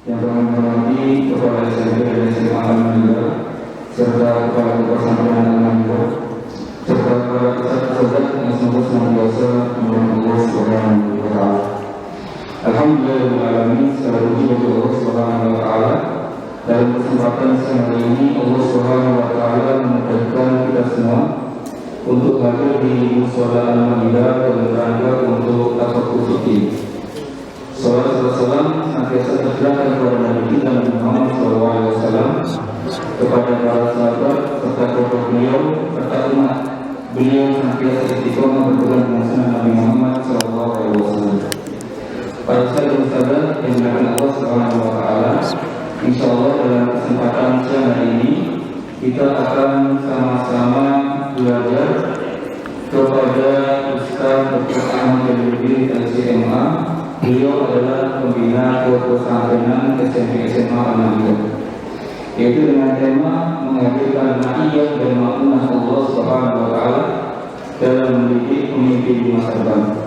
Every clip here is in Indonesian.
yang kami hormati Kepala SMP dan SMA Alhamdulillah, serta Kepala Pesantren Alhamdulillah, serta para peserta yang semoga senantiasa memohon Allah Subhanahu wa Ta'ala. Alhamdulillah, secara puji bagi Allah Subhanahu wa Ta'ala. Dalam kesempatan siang hari ini Allah Subhanahu wa Ta'ala memudahkan kita semua untuk hadir di mushola Al-Maidah dalam rangka untuk tafakkur fikih. Salawat dan salam senantiasa tercurahkan kepada Nabi kita Muhammad SAW, kepada para sahabat serta keluarga beliau serta umat beliau senantiasa istiqomah berpegang dengan sunnah Nabi Muhammad SAW. Para sahabat yang dimuliakan Allah Subhanahu wa Ta'ala, insyaallah dalam kesempatan siang hari ini kita akan sama-sama belajar kepada Ustaz Dr. Ahmad Jaludin LCMA. Beliau adalah pembina pesantren SMP SMA Alhamdulillah, yaitu dengan tema menghadirkan ma'iyah dan ma'unah Allah Subhanahu wa Ta'ala dalam mendidik pemimpin di masa depan.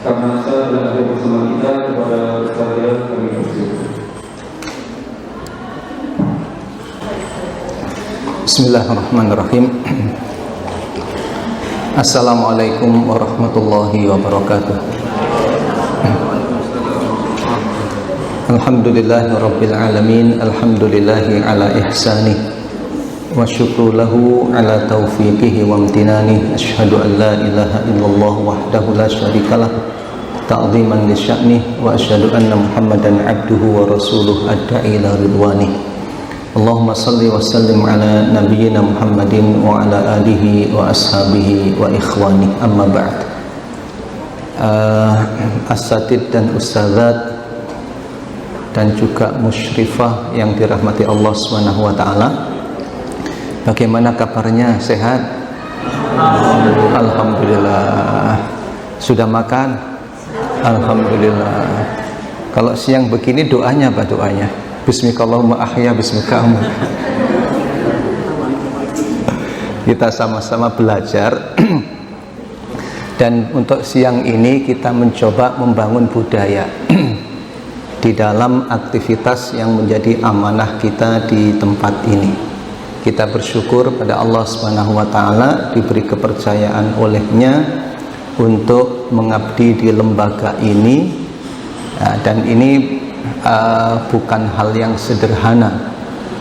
Karena saya telah ada bersama kita kepada saya kami bersyukur. Bismillahirrahmanirrahim. Assalamualaikum warahmatullahi wabarakatuh. Alhamdulillahi rabbil alamin. Alhamdulillahi ala ihsanih wa syukru lahu ala taufiqihi wa amtinani. Asyhadu an la ilaha illallah wahdahu la syarikalah ta'ziman li sya'nih, wa asyhadu anna Muhammadan abduhu wa rasuluh adda'i ila ridwanih. Allahumma salli wa sallim ala nabiyyina Muhammadin wa ala alihi wa ashabihi wa ikhwani. Amma ba'd. Asatid dan ustazat dan juga musyrifah yang dirahmati Allah Subhanahu wa Ta'ala, bagaimana kabarnya? Sehat? Alhamdulillah. Sudah makan? Alhamdulillah. Kalau siang begini doanya apa doanya? Bismikallahumma ahya bismikam. Kita sama-sama belajar dan untuk siang ini kita mencoba membangun budaya di dalam aktivitas yang menjadi amanah kita di tempat ini. Kita bersyukur pada Allah Subhanahu wa Ta'ala diberi kepercayaan olehnya untuk mengabdi di lembaga ini, dan ini bukan hal yang sederhana,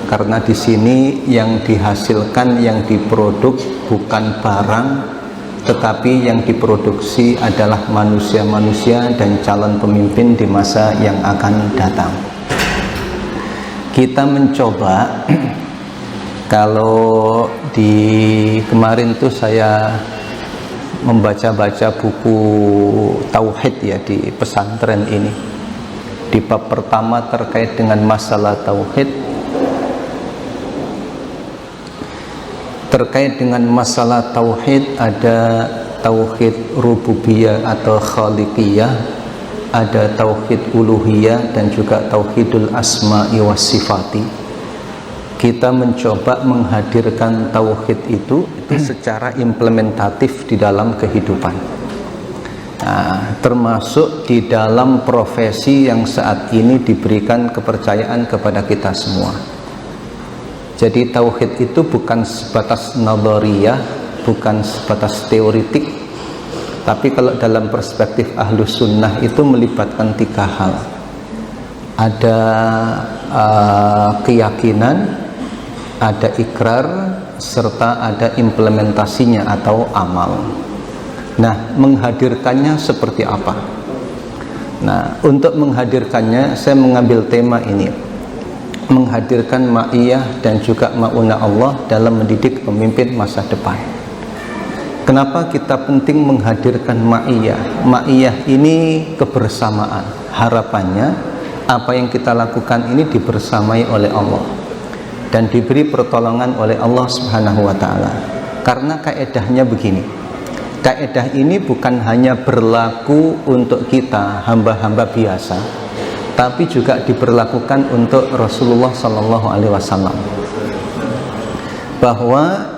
karena di sini yang dihasilkan, yang diproduk bukan barang, tetapi yang diproduksi adalah manusia-manusia dan calon pemimpin di masa yang akan datang. Kita mencoba, kalau di kemarin tuh saya membaca-baca buku tauhid ya di pesantren ini. Di bab pertama terkait dengan masalah tauhid, terkait dengan masalah tauhid ada tauhid rububiyah atau khaliqiyah, ada tauhid uluhiyah, dan juga tauhidul asma'i was sifati. Kita mencoba menghadirkan tauhid itu secara implementatif di dalam kehidupan, termasuk di dalam profesi yang saat ini diberikan kepercayaan kepada kita semua. Jadi tauhid itu bukan sebatas nadhariyah, bukan sebatas teoritik, tapi kalau dalam perspektif Ahlus Sunnah itu melibatkan tiga hal. Ada keyakinan, ada ikrar, serta ada implementasinya atau amal. Nah, menghadirkannya seperti apa? Nah, untuk menghadirkannya saya mengambil tema ini, menghadirkan ma'iyah dan juga ma'unah Allah dalam mendidik pemimpin masa depan. Kenapa kita penting menghadirkan ma'iyah? Ma'iyah ini kebersamaan. Harapannya apa yang kita lakukan ini dibersamai oleh Allah dan diberi pertolongan oleh Allah Subhanahu wa Ta'ala. Karena kaedahnya begini, kaedah ini bukan hanya berlaku untuk kita hamba-hamba biasa, tapi juga diberlakukan untuk Rasulullah Sallallahu Alaihi Wasallam, bahwa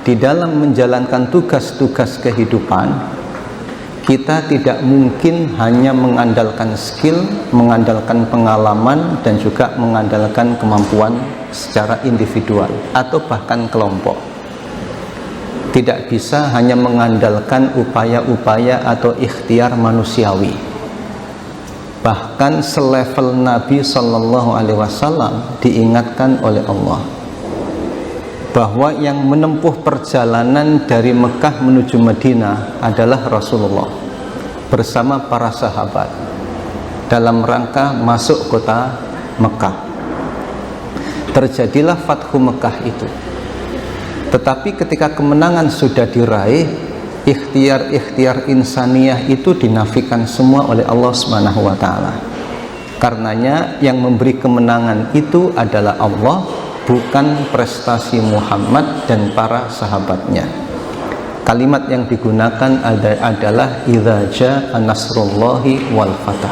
di dalam menjalankan tugas-tugas kehidupan kita tidak mungkin hanya mengandalkan skill, mengandalkan pengalaman, dan juga mengandalkan kemampuan secara individual atau bahkan kelompok. Tidak bisa hanya mengandalkan upaya-upaya atau ikhtiar manusiawi. Bahkan selevel Nabi Sallallahu Alaihi Wasallam diingatkan oleh Allah bahwa yang menempuh perjalanan dari Mekah menuju Madinah adalah Rasulullah bersama para sahabat dalam rangka masuk kota Mekah. Terjadilah Fathu Mekah itu. Tetapi ketika kemenangan sudah diraih, ikhtiar-ikhtiar insaniyah itu dinafikan semua oleh Allah Subhanahu wa taala. Karenanya yang memberi kemenangan itu adalah Allah, bukan prestasi Muhammad dan para sahabatnya. Kalimat yang digunakan adalah idza jaa nasrullahi wal fath.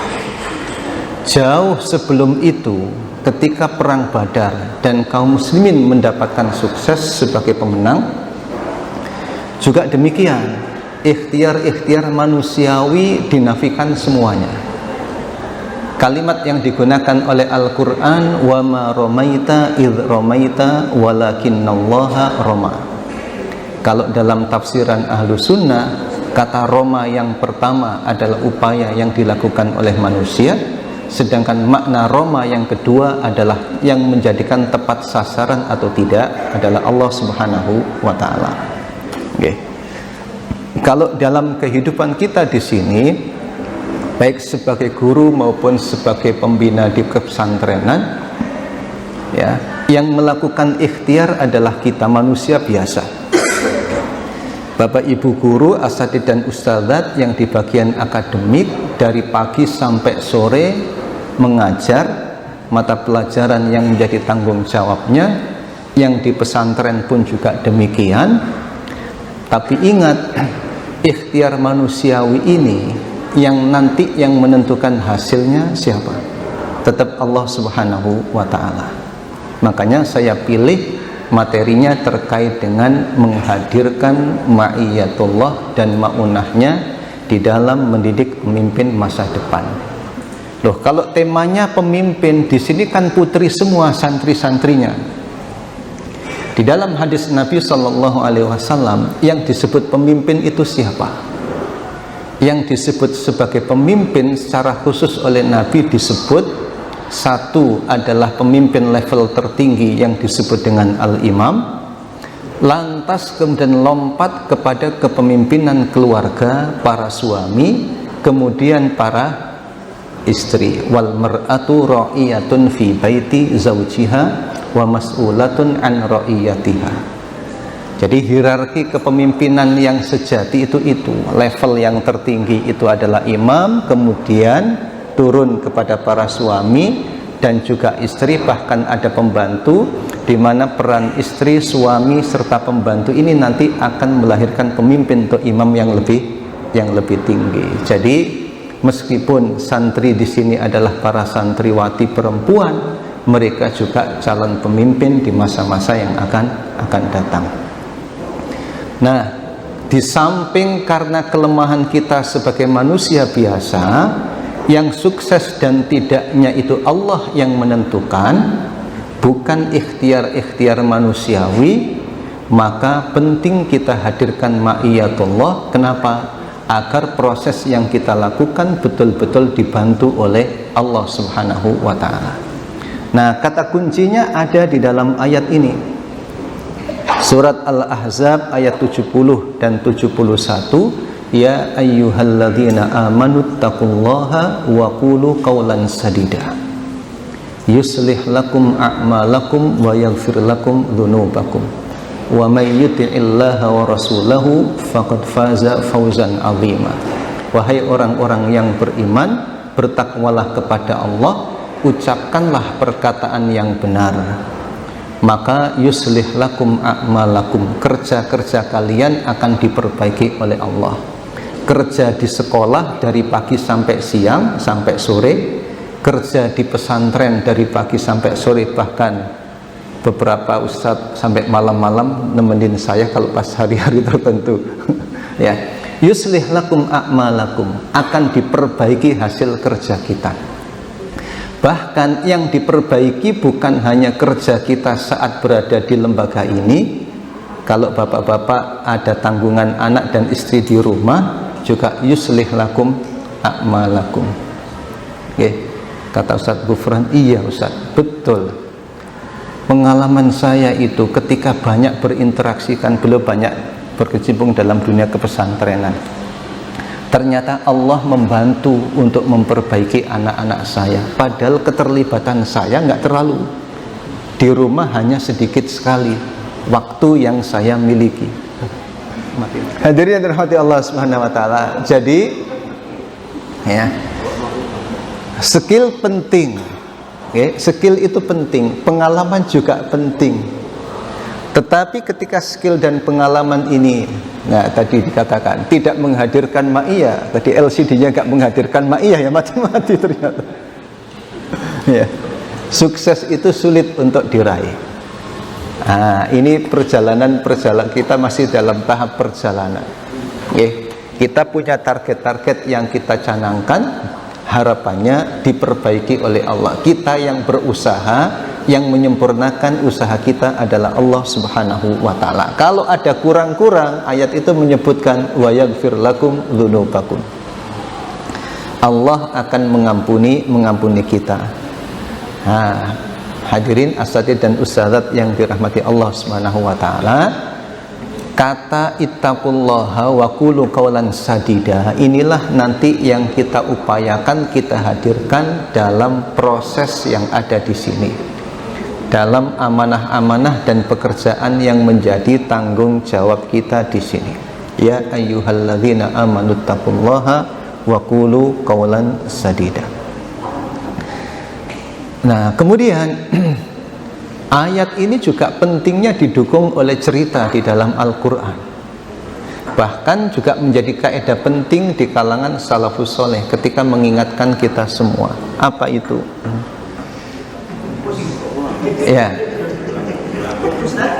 Jauh sebelum itu, ketika perang Badar dan kaum muslimin mendapatkan sukses sebagai pemenang, juga demikian, ikhtiar-ikhtiar manusiawi dinafikan semuanya. Kalimat yang digunakan oleh Al-Quran, wa ma romaita idh romaita walakinnallaha roma. Kalau dalam tafsiran Ahlu Sunnah, kata roma yang pertama adalah upaya yang dilakukan oleh manusia, sedangkan makna roma yang kedua adalah yang menjadikan tepat sasaran atau tidak adalah Allah Subhanahu wa taala. Okay. Kalau dalam kehidupan kita di sini, baik sebagai guru maupun sebagai pembina di pesantrenan, ya, yang melakukan ikhtiar adalah kita manusia biasa. Bapak Ibu guru, asatidz dan ustadzat yang di bagian akademik dari pagi sampai sore mengajar mata pelajaran yang menjadi tanggung jawabnya, yang di pesantren pun juga demikian. Tapi ingat, ikhtiar manusiawi ini yang nanti yang menentukan hasilnya siapa? Tetap Allah Subhanahu wa taala. Makanya saya pilih materinya terkait dengan menghadirkan ma'iyatullah dan ma'unahnya di dalam mendidik pemimpin masa depan. Loh, kalau temanya pemimpin, di sini kan putri semua santri-santrinya. Di dalam hadis Nabi Shallallahu Alaihi Wasallam yang disebut pemimpin itu siapa? Yang disebut sebagai pemimpin secara khusus oleh Nabi disebut, satu adalah pemimpin level tertinggi yang disebut dengan al-imam, lantas kemudian lompat kepada kepemimpinan keluarga, para suami, kemudian para istri. Wal mar'atu ra'iyatun fi baiti zawjiha wa mas'ulatun an ra'iyatiha. Jadi hierarki kepemimpinan yang sejati itu level yang tertinggi itu adalah imam, kemudian turun kepada para suami dan juga istri, bahkan ada pembantu, di mana peran istri, suami serta pembantu ini nanti akan melahirkan pemimpin atau imam yang lebih tinggi. Jadi meskipun santri di sini adalah para santriwati perempuan, mereka juga calon pemimpin di masa-masa yang akan datang. Nah, di samping karena kelemahan kita sebagai manusia biasa, yang sukses dan tidaknya itu Allah yang menentukan, bukan ikhtiar-ikhtiar manusiawi, maka penting kita hadirkan ma'iyatullah. Kenapa? Agar proses yang kita lakukan betul-betul dibantu oleh Allah Subhanahu wa ta'ala. Nah, kata kuncinya ada di dalam ayat ini. Surat Al-Ahzab ayat 70 dan 71. Ya ayyuhalladzina amanu taqullaha wa qulu qawlan sadida yuslih lakum a'malakum wa yaghfir lakum dzunubakum wa may yuti'illaha wa rasulahu faqad faza fawzan 'azima. Wahai orang-orang yang beriman, bertakwalah kepada Allah, ucapkanlah perkataan yang benar, maka yuslih lakum a'malakum, kerja-kerja kalian akan diperbaiki oleh Allah. Kerja di sekolah dari pagi sampai siang sampai sore, kerja di pesantren dari pagi sampai sore, bahkan beberapa ustadz sampai malam-malam nemenin saya kalau pas hari-hari tertentu. Ya, yuslih lakum a'malakum, akan diperbaiki hasil kerja kita. Bahkan yang diperbaiki bukan hanya kerja kita saat berada di lembaga ini. Kalau bapak-bapak ada tanggungan anak dan istri di rumah, juga yuslih lakum a'malakum. Oke, kata Ustaz Gufran, iya Ustaz, betul. Pengalaman saya itu ketika banyak berinteraksi, kan beliau banyak berkecimpung dalam dunia kepesantrenan. Ternyata Allah membantu untuk memperbaiki anak-anak saya. Padahal keterlibatan saya nggak terlalu. Di rumah hanya sedikit sekali waktu yang saya miliki. Hadirin yang dirahmati Allah Subhanahu wa taala. Jadi ya, skill penting. Okay? Skill itu penting, pengalaman juga penting. Tetapi ketika skill dan pengalaman ini, nah tadi dikatakan tidak menghadirkan ma'iyah, tadi LCD-nya nggak menghadirkan ma'iyah, ya mati-mati ternyata. Ya, sukses itu sulit untuk diraih. Nah, ini perjalanan kita masih dalam tahap perjalanan. Kita punya target-target yang kita canangkan, harapannya diperbaiki oleh Allah. Kita yang berusaha, yang menyempurnakan usaha kita adalah Allah Subhanahu wa taala. Kalau ada kurang-kurang, ayat itu menyebutkan wa yaghfir lakum dzunubakum. Allah akan mengampuni kita. Nah, hadirin asatidz dan ustadzat yang dirahmati Allah Subhanahu wa taala, kata ittaqullaha wa qulu qawlan sadida inilah nanti yang kita upayakan, kita hadirkan dalam proses yang ada di sini, dalam amanah-amanah dan pekerjaan yang menjadi tanggung jawab kita di sini. Ya ayyuhalladzina amanu taqullaha wa qulu qawlan sadida. Nah, kemudian ayat ini juga pentingnya didukung oleh cerita di dalam Al-Quran. Bahkan juga menjadi kaidah penting di kalangan salafus soleh ketika mengingatkan kita semua. Apa itu? Ya,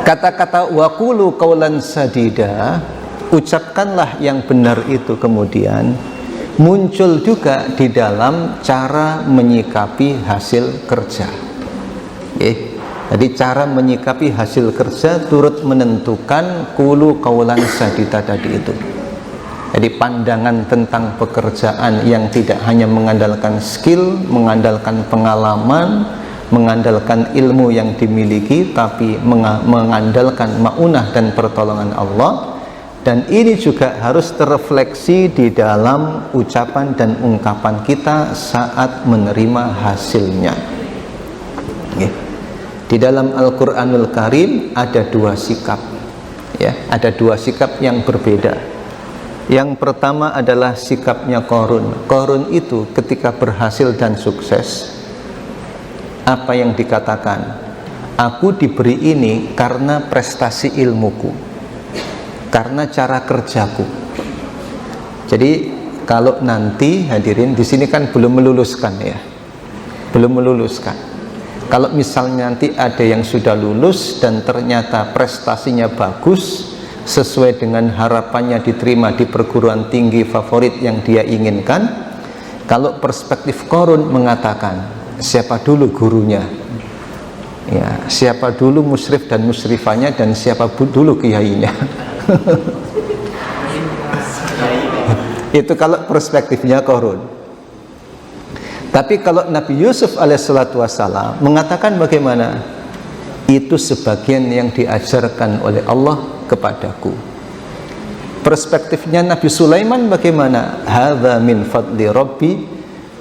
kata-kata waqulu qawlan sadida, ucapkanlah yang benar itu, kemudian muncul juga di dalam cara menyikapi hasil kerja. Jadi cara menyikapi hasil kerja turut menentukan qulu qawlan sadida tadi itu. Jadi pandangan tentang pekerjaan yang tidak hanya mengandalkan skill, mengandalkan pengalaman, mengandalkan ilmu yang dimiliki, tapi mengandalkan maunah dan pertolongan Allah. Dan ini juga harus terrefleksi di dalam ucapan dan ungkapan kita saat menerima hasilnya. Di dalam Al-Quranul Karim ada dua sikap, ya, ada dua sikap yang berbeda. Yang pertama adalah sikapnya Qarun. Qarun itu ketika berhasil dan sukses, apa yang dikatakan? Aku diberi ini karena prestasi ilmuku, karena cara kerjaku. Jadi kalau nanti hadirin di sini kan belum meluluskan, ya, belum meluluskan. Kalau misalnya nanti ada yang sudah lulus dan ternyata prestasinya bagus, sesuai dengan harapannya diterima di perguruan tinggi favorit yang dia inginkan, kalau perspektif Qarun mengatakan siapa dulu gurunya, ya, siapa dulu musyrif dan musyrifanya, dan siapa dulu kiainya. Itu kalau perspektifnya Qarun. Tapi kalau Nabi Yusuf alaihissalatu wassalam mengatakan bagaimana? Itu sebagian yang diajarkan oleh Allah kepadaku. Perspektifnya Nabi Sulaiman bagaimana? Hadza min fadli rabbi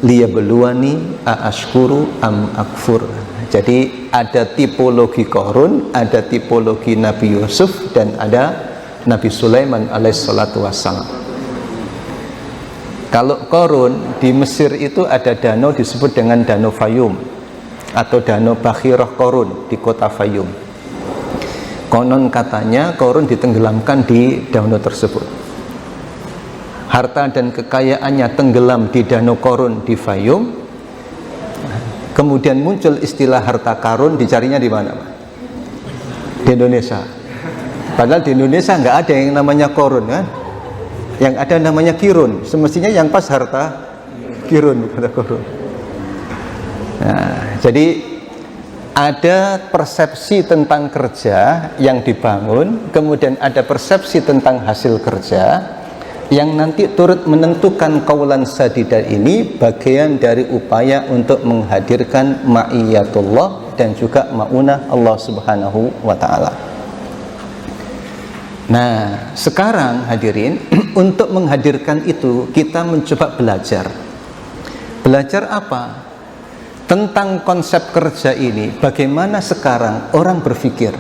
liyabluwani aashkuru am akfur. Jadi ada tipologi Qarun, ada tipologi Nabi Yusuf, dan ada Nabi Sulaiman alaihissalatu wassalam. Kalau Qarun di Mesir itu ada danau disebut dengan Danau Fayum atau Danau Bakhirah Qarun di kota Fayum. Konon katanya Qarun ditenggelamkan di danau tersebut. Harta dan kekayaannya tenggelam di Danau Qarun di Fayum. Kemudian muncul istilah harta karun, dicarinya di mana? Di Indonesia. Padahal di Indonesia nggak ada yang namanya Qarun, kan? Yang ada namanya kirun, semestinya yang pas harta kirun, kata korun. Nah, jadi ada persepsi tentang kerja yang dibangun, kemudian ada persepsi tentang hasil kerja yang nanti turut menentukan qaulan sadidan ini bagian dari upaya untuk menghadirkan ma'iyatullah dan juga ma'unah Allah Subhanahu wa ta'ala. Nah, sekarang hadirin, untuk menghadirkan itu kita mencoba belajar. Belajar apa? Tentang konsep kerja ini, bagaimana sekarang orang berpikir.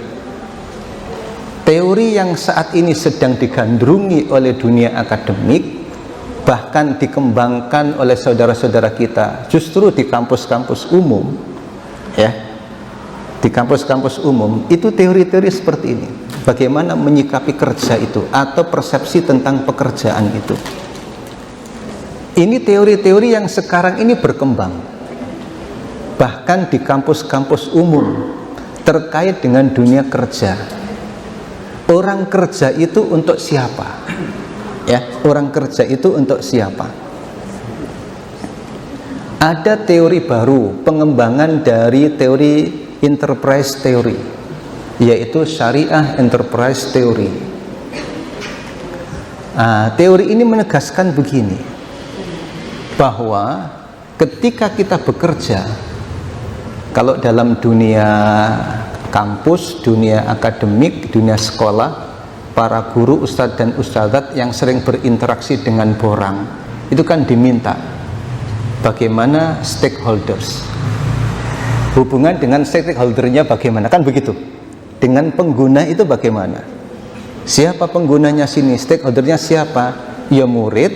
Teori yang saat ini sedang digandrungi oleh dunia akademik, bahkan dikembangkan oleh saudara-saudara kita justru di kampus-kampus umum, ya, di kampus-kampus umum itu teori-teori seperti ini. Bagaimana menyikapi kerja itu atau persepsi tentang pekerjaan itu. Ini teori-teori yang sekarang ini berkembang, bahkan di kampus-kampus umum terkait dengan dunia kerja. Orang kerja itu untuk siapa? Ya, orang kerja itu untuk siapa? Ada teori baru, pengembangan dari teori enterprise theory, yaitu syariah enterprise theory. Teori ini menegaskan begini, bahwa ketika kita bekerja, kalau dalam dunia kampus, dunia akademik, dunia sekolah, para guru, ustadz dan ustadzat yang sering berinteraksi dengan borang, itu kan diminta bagaimana stakeholders, hubungan dengan stakeholdernya bagaimana, kan begitu. Dengan pengguna itu bagaimana, siapa penggunanya sini, stakeholdernya siapa? Ya murid,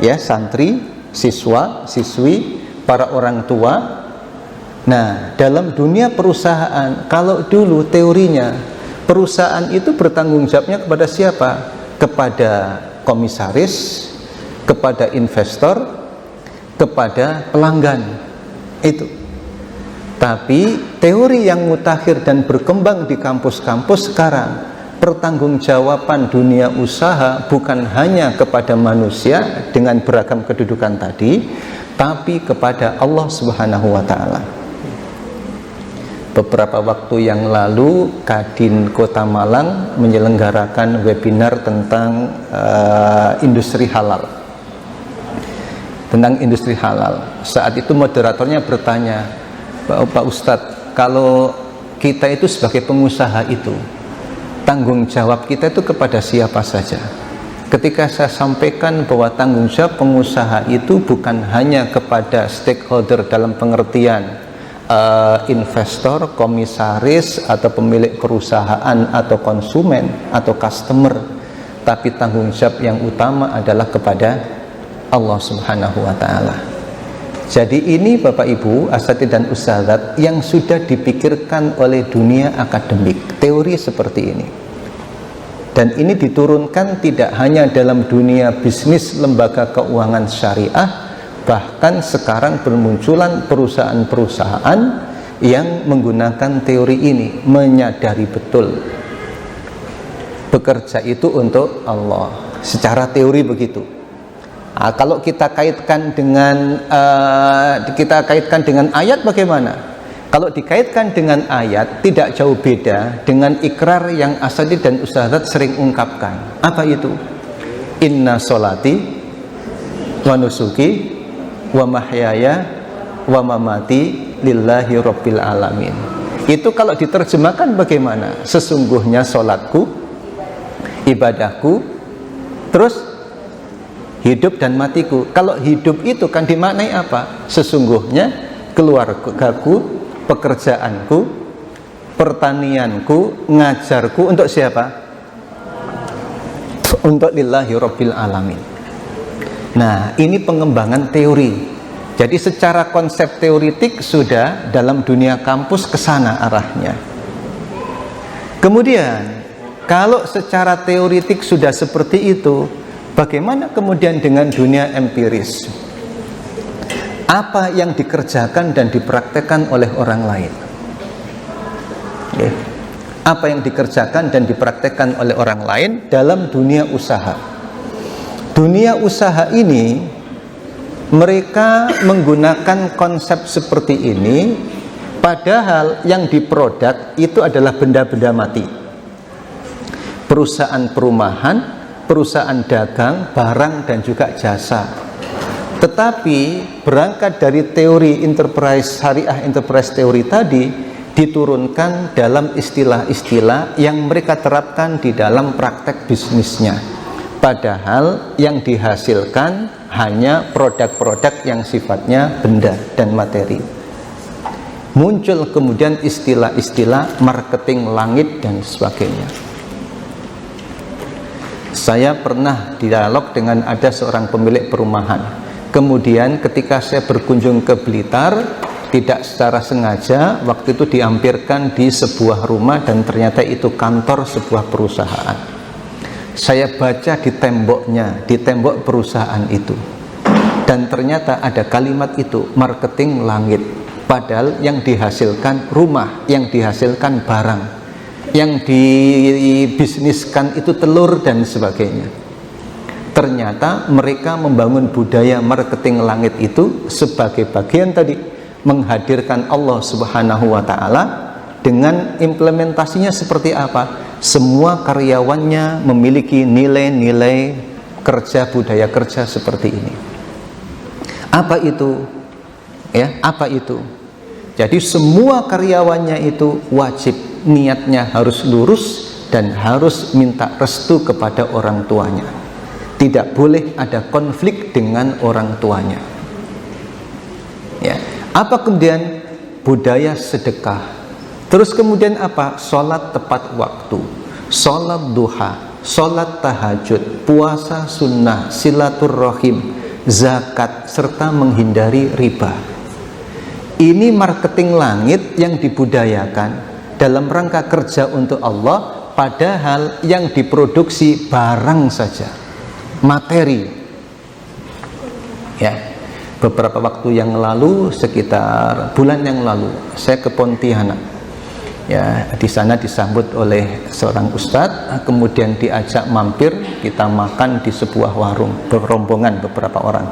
ya santri, siswa, siswi, para orang tua. Nah, dalam dunia perusahaan, kalau dulu teorinya perusahaan itu bertanggung jawabnya kepada siapa? Kepada komisaris, kepada investor, kepada pelanggan. Itu. Tapi teori yang mutakhir dan berkembang di kampus-kampus sekarang, pertanggungjawaban dunia usaha bukan hanya kepada manusia dengan beragam kedudukan tadi, tapi kepada Allah Subhanahu wa ta'ala. Beberapa waktu yang lalu Kadin Kota Malang menyelenggarakan webinar tentang industri halal. Tentang industri halal. Saat itu moderatornya bertanya, Pak Ustadz, kalau kita itu sebagai pengusaha itu, tanggung jawab kita itu kepada siapa saja? Ketika saya sampaikan bahwa tanggung jawab pengusaha itu bukan hanya kepada stakeholder dalam pengertian investor, komisaris, atau pemilik perusahaan, atau konsumen, atau customer, tapi tanggung jawab yang utama adalah kepada Allah Subhanahu wa ta'ala. Jadi ini Bapak Ibu, asatidz dan ustadzat, yang sudah dipikirkan oleh dunia akademik, teori seperti ini. Dan ini diturunkan tidak hanya dalam dunia bisnis lembaga keuangan syariah, bahkan sekarang bermunculan perusahaan-perusahaan yang menggunakan teori ini, menyadari betul bekerja itu untuk Allah, secara teori begitu. Kalau kita kaitkan dengan ayat bagaimana? Kalau dikaitkan dengan ayat, tidak jauh beda dengan ikrar yang asatidz dan ustadzat sering ungkapkan. Apa itu? Inna sholati wa nusuki wa mahyaya wa mamati lillahi rabbil alamin. Itu kalau diterjemahkan bagaimana? Sesungguhnya sholatku, ibadahku, terus hidup dan matiku. Kalau hidup itu kan dimaknai apa? Sesungguhnya keluargaku, pekerjaanku, pertanianku, ngajarku untuk siapa? Untuk lillahi rabbil alamin. Nah, ini pengembangan teori. Jadi secara konsep teoritik sudah dalam dunia kampus ke sana arahnya. Kemudian, kalau secara teoritik sudah seperti itu, bagaimana kemudian dengan dunia empiris? Apa yang dikerjakan dan dipraktekkan oleh orang lain? Apa yang dikerjakan dan dipraktekkan oleh orang lain dalam dunia usaha? dunia usaha ini mereka menggunakan konsep seperti ini, padahal yang diproduk itu adalah benda-benda mati. Perusahaan perumahan, perusahaan dagang, barang dan juga jasa. Tetapi berangkat dari teori enterprise, syariah enterprise teori tadi, diturunkan dalam istilah-istilah yang mereka terapkan di dalam praktek bisnisnya. Padahal yang dihasilkan hanya produk-produk yang sifatnya benda dan materi. Muncul kemudian istilah-istilah marketing langit dan sebagainya. Saya pernah dialog dengan ada seorang pemilik perumahan. Kemudian ketika saya berkunjung ke Blitar, tidak secara sengaja waktu itu diampirkan di sebuah rumah dan ternyata itu kantor sebuah perusahaan. Saya baca di temboknya, di tembok perusahaan itu, dan ternyata ada kalimat itu, marketing langit. Padahal yang dihasilkan rumah, yang dihasilkan barang, yang dibisniskan itu telur dan sebagainya. Ternyata mereka membangun budaya marketing langit itu sebagai bagian tadi menghadirkan Allah Subhanahu wa Ta'ala. Dengan implementasinya seperti apa? Semua karyawannya memiliki nilai-nilai kerja, budaya kerja seperti ini. Apa itu? Ya, apa itu? Jadi semua karyawannya itu wajib, niatnya harus lurus dan harus minta restu kepada orang tuanya. Tidak boleh ada konflik dengan orang tuanya. Ya. Apa kemudian? Budaya sedekah. Terus kemudian apa? Sholat tepat waktu, sholat duha, sholat tahajud, puasa sunnah, silaturrahim, zakat, serta menghindari riba. Ini marketing langit yang dibudayakan dalam rangka kerja untuk Allah, padahal yang diproduksi barang saja, materi. Ya, beberapa waktu yang lalu, sekitar bulan yang lalu, saya ke Pontianak. Ya, di sana disambut oleh seorang ustadz, kemudian diajak mampir, kita makan di sebuah warung, berombongan beberapa orang.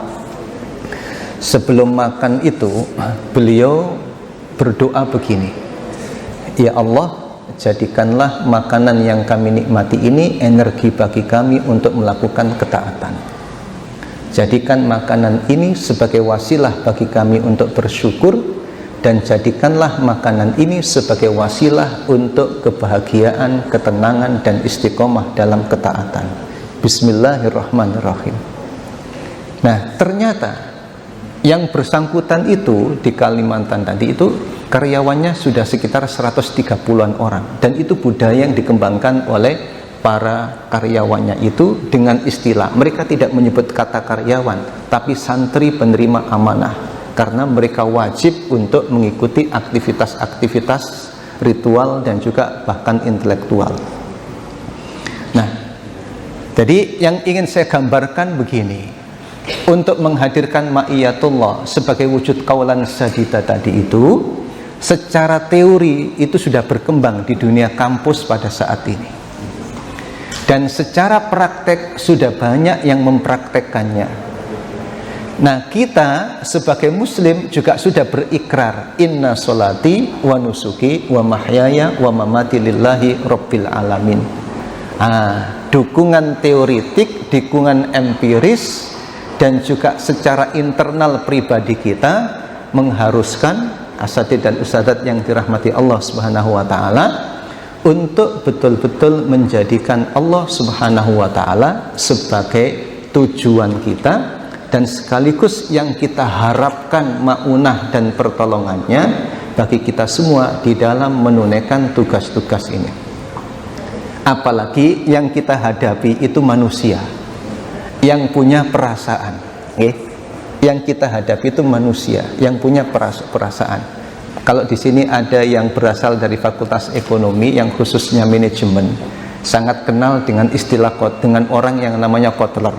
Sebelum makan itu, beliau berdoa begini, ya Allah, jadikanlah makanan yang kami nikmati ini energi bagi kami untuk melakukan ketaatan. Jadikan makanan ini sebagai wasilah bagi kami untuk bersyukur, dan jadikanlah makanan ini sebagai wasilah untuk kebahagiaan, ketenangan, dan istiqomah dalam ketaatan. Bismillahirrahmanirrahim. Nah, ternyata yang bersangkutan itu di Kalimantan tadi itu karyawannya sudah sekitar 130-an orang, dan itu budaya yang dikembangkan oleh para karyawannya itu dengan istilah, mereka tidak menyebut kata karyawan, tapi santri penerima amanah, karena mereka wajib untuk mengikuti aktivitas-aktivitas ritual dan juga bahkan intelektual. Nah, jadi yang ingin saya gambarkan begini, untuk menghadirkan ma'iyatullah sebagai wujud kaulan sadida tadi itu, secara teori itu sudah berkembang di dunia kampus pada saat ini, dan secara praktek sudah banyak yang mempraktekkannya. Nah, kita sebagai muslim juga sudah berikrar, inna sholati wa nusuki wa mahyaya wa mamati lillahi rabbil alamin. Dukungan teoritik, dukungan empiris, dan juga secara internal pribadi kita mengharuskan asatidz dan ustadzat yang dirahmati Allah Subhanahu wa Ta'ala untuk betul-betul menjadikan Allah Subhanahu wa Ta'ala sebagai tujuan kita, dan sekaligus yang kita harapkan maunah dan pertolongannya bagi kita semua di dalam menunaikan tugas-tugas ini. Apalagi yang kita hadapi itu manusia yang punya perasaan. Yang kita hadapi itu manusia yang punya perasaan. Kalau di sini ada yang berasal dari Fakultas Ekonomi yang khususnya manajemen, sangat kenal dengan istilah dengan orang yang namanya Kotler.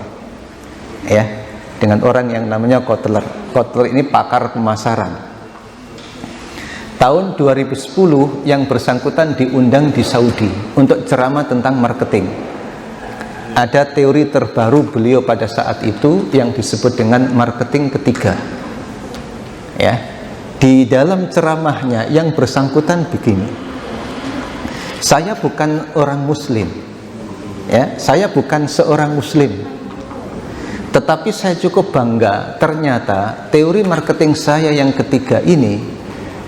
Ya, dengan orang yang namanya Kotler. Kotler ini pakar pemasaran. Tahun 2010 yang bersangkutan diundang di Saudi untuk ceramah tentang marketing. ada teori terbaru beliau pada saat itu yang disebut dengan marketing ketiga. Ya, di dalam ceramahnya yang bersangkutan begini, saya bukan orang muslim, ya, saya bukan seorang muslim, tetapi saya cukup bangga ternyata teori marketing saya yang ketiga ini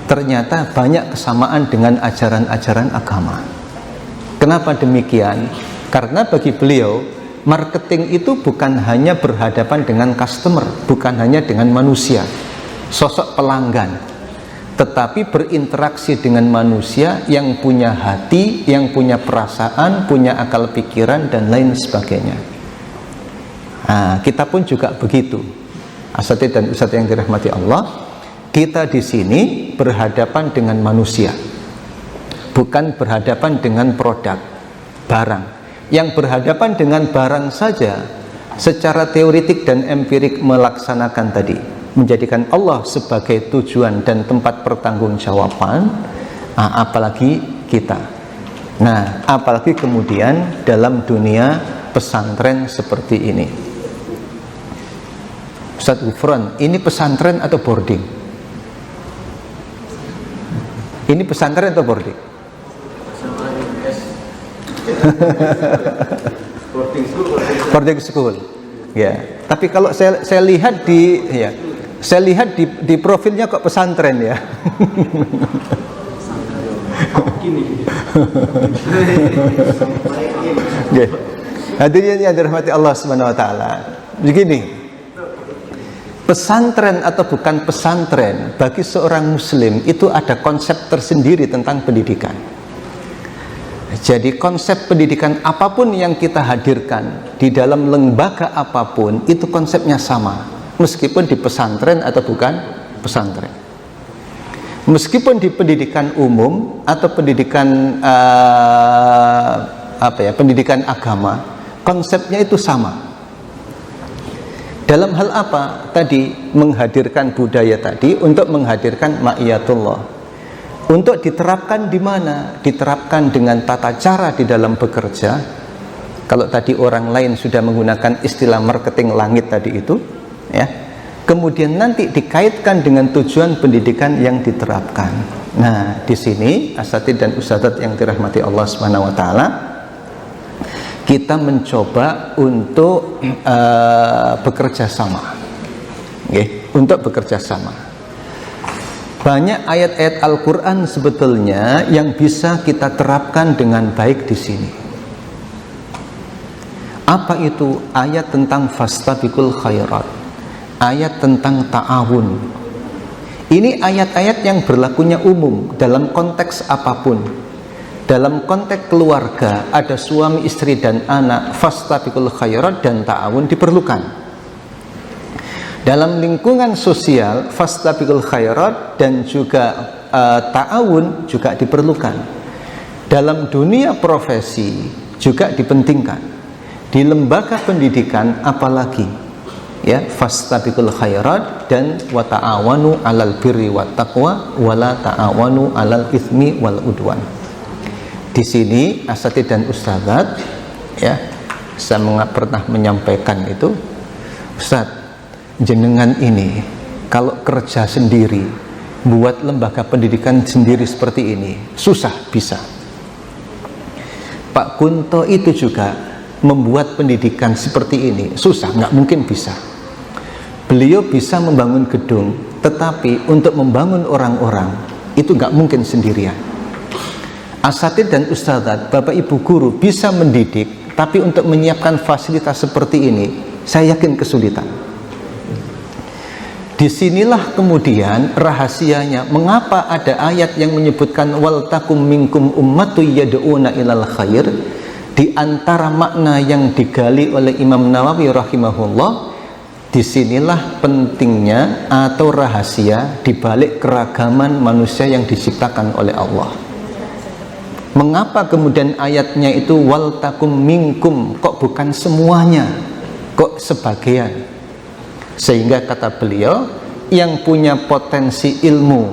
ternyata banyak kesamaan dengan ajaran-ajaran agama. Kenapa demikian? Karena bagi beliau marketing itu bukan hanya berhadapan dengan customer, bukan hanya dengan manusia, sosok pelanggan, tetapi berinteraksi dengan manusia yang punya hati, yang punya perasaan, punya akal pikiran dan lain sebagainya. Nah, kita pun juga begitu. Asatidz dan ustadz yang dirahmati Allah, kita di sini berhadapan dengan manusia, bukan berhadapan dengan produk, barang. Yang berhadapan dengan barang saja secara teoritik dan empirik melaksanakan tadi, menjadikan Allah sebagai tujuan dan tempat pertanggungjawaban, apalagi kita. Nah, apalagi kemudian dalam dunia pesantren seperti ini. Ustadz Gufron, ini pesantren atau boarding? Ini pesantren atau boarding? Boarding school. Ya. Tapi kalau saya lihat di profilnya kok pesantren ya. Hadirin yang dirahmati Allah Subhanahu wa taala. Begini. Pesantren atau bukan pesantren, bagi seorang muslim itu ada konsep tersendiri tentang pendidikan. Jadi konsep pendidikan apapun yang kita hadirkan di dalam lembaga apapun itu konsepnya sama, meskipun di pesantren atau bukan pesantren, meskipun di pendidikan umum atau pendidikan pendidikan agama, konsepnya itu sama. Dalam hal apa? Tadi menghadirkan budaya tadi untuk menghadirkan ma'iyatullah. Untuk diterapkan di mana? Diterapkan dengan tata cara di dalam bekerja. Kalau tadi orang lain sudah menggunakan istilah marketing langit tadi itu, ya. Kemudian nanti dikaitkan dengan tujuan pendidikan yang diterapkan. Nah, di sini asatidz dan ustadzat yang dirahmati Allah Subhanahu wa taala, kita mencoba untuk bekerja sama. Okay? Untuk bekerja sama. Banyak ayat-ayat Al-Quran sebetulnya yang bisa kita terapkan dengan baik di sini. Apa itu? Ayat tentang fastabiqul khairat, ayat tentang ta'awun. Ini ayat-ayat yang berlakunya umum dalam konteks apapun. Dalam konteks keluarga, ada suami, istri dan anak, fastabiqul khairat dan ta'awun diperlukan. Dalam lingkungan sosial, fastabiqul khairat dan juga ta'awun juga diperlukan. Dalam dunia profesi juga dipentingkan. Di lembaga pendidikan apalagi, ya, fastabiqul khairat dan wa ta'awanu 'alal birri wat taqwa wa la ta'awanu 'alal itsmi wal udwan. Di sini asatidz dan ustadzat, ya, saya pernah menyampaikan itu, Ustadz, jenengan ini kalau kerja sendiri, buat lembaga pendidikan sendiri seperti ini, susah bisa. Pak Kunto itu juga membuat pendidikan seperti ini, susah, nggak mungkin bisa. Beliau bisa membangun gedung, tetapi untuk membangun orang-orang itu nggak mungkin sendirian. Asatidz dan ustadzat, bapak ibu guru bisa mendidik, tapi untuk menyiapkan fasilitas seperti ini, saya yakin kesulitan. Disinilah kemudian rahasianya mengapa ada ayat yang menyebutkan wal takum minkum ummatu yad'una ilal khair. Di antara makna yang digali oleh Imam Nawawi rahimahullah, disinilah pentingnya atau rahasia dibalik keragaman manusia yang diciptakan oleh Allah. Mengapa kemudian ayatnya itu wal takum minkum, kok bukan semuanya, kok sebagian? Sehingga kata beliau, yang punya potensi ilmu,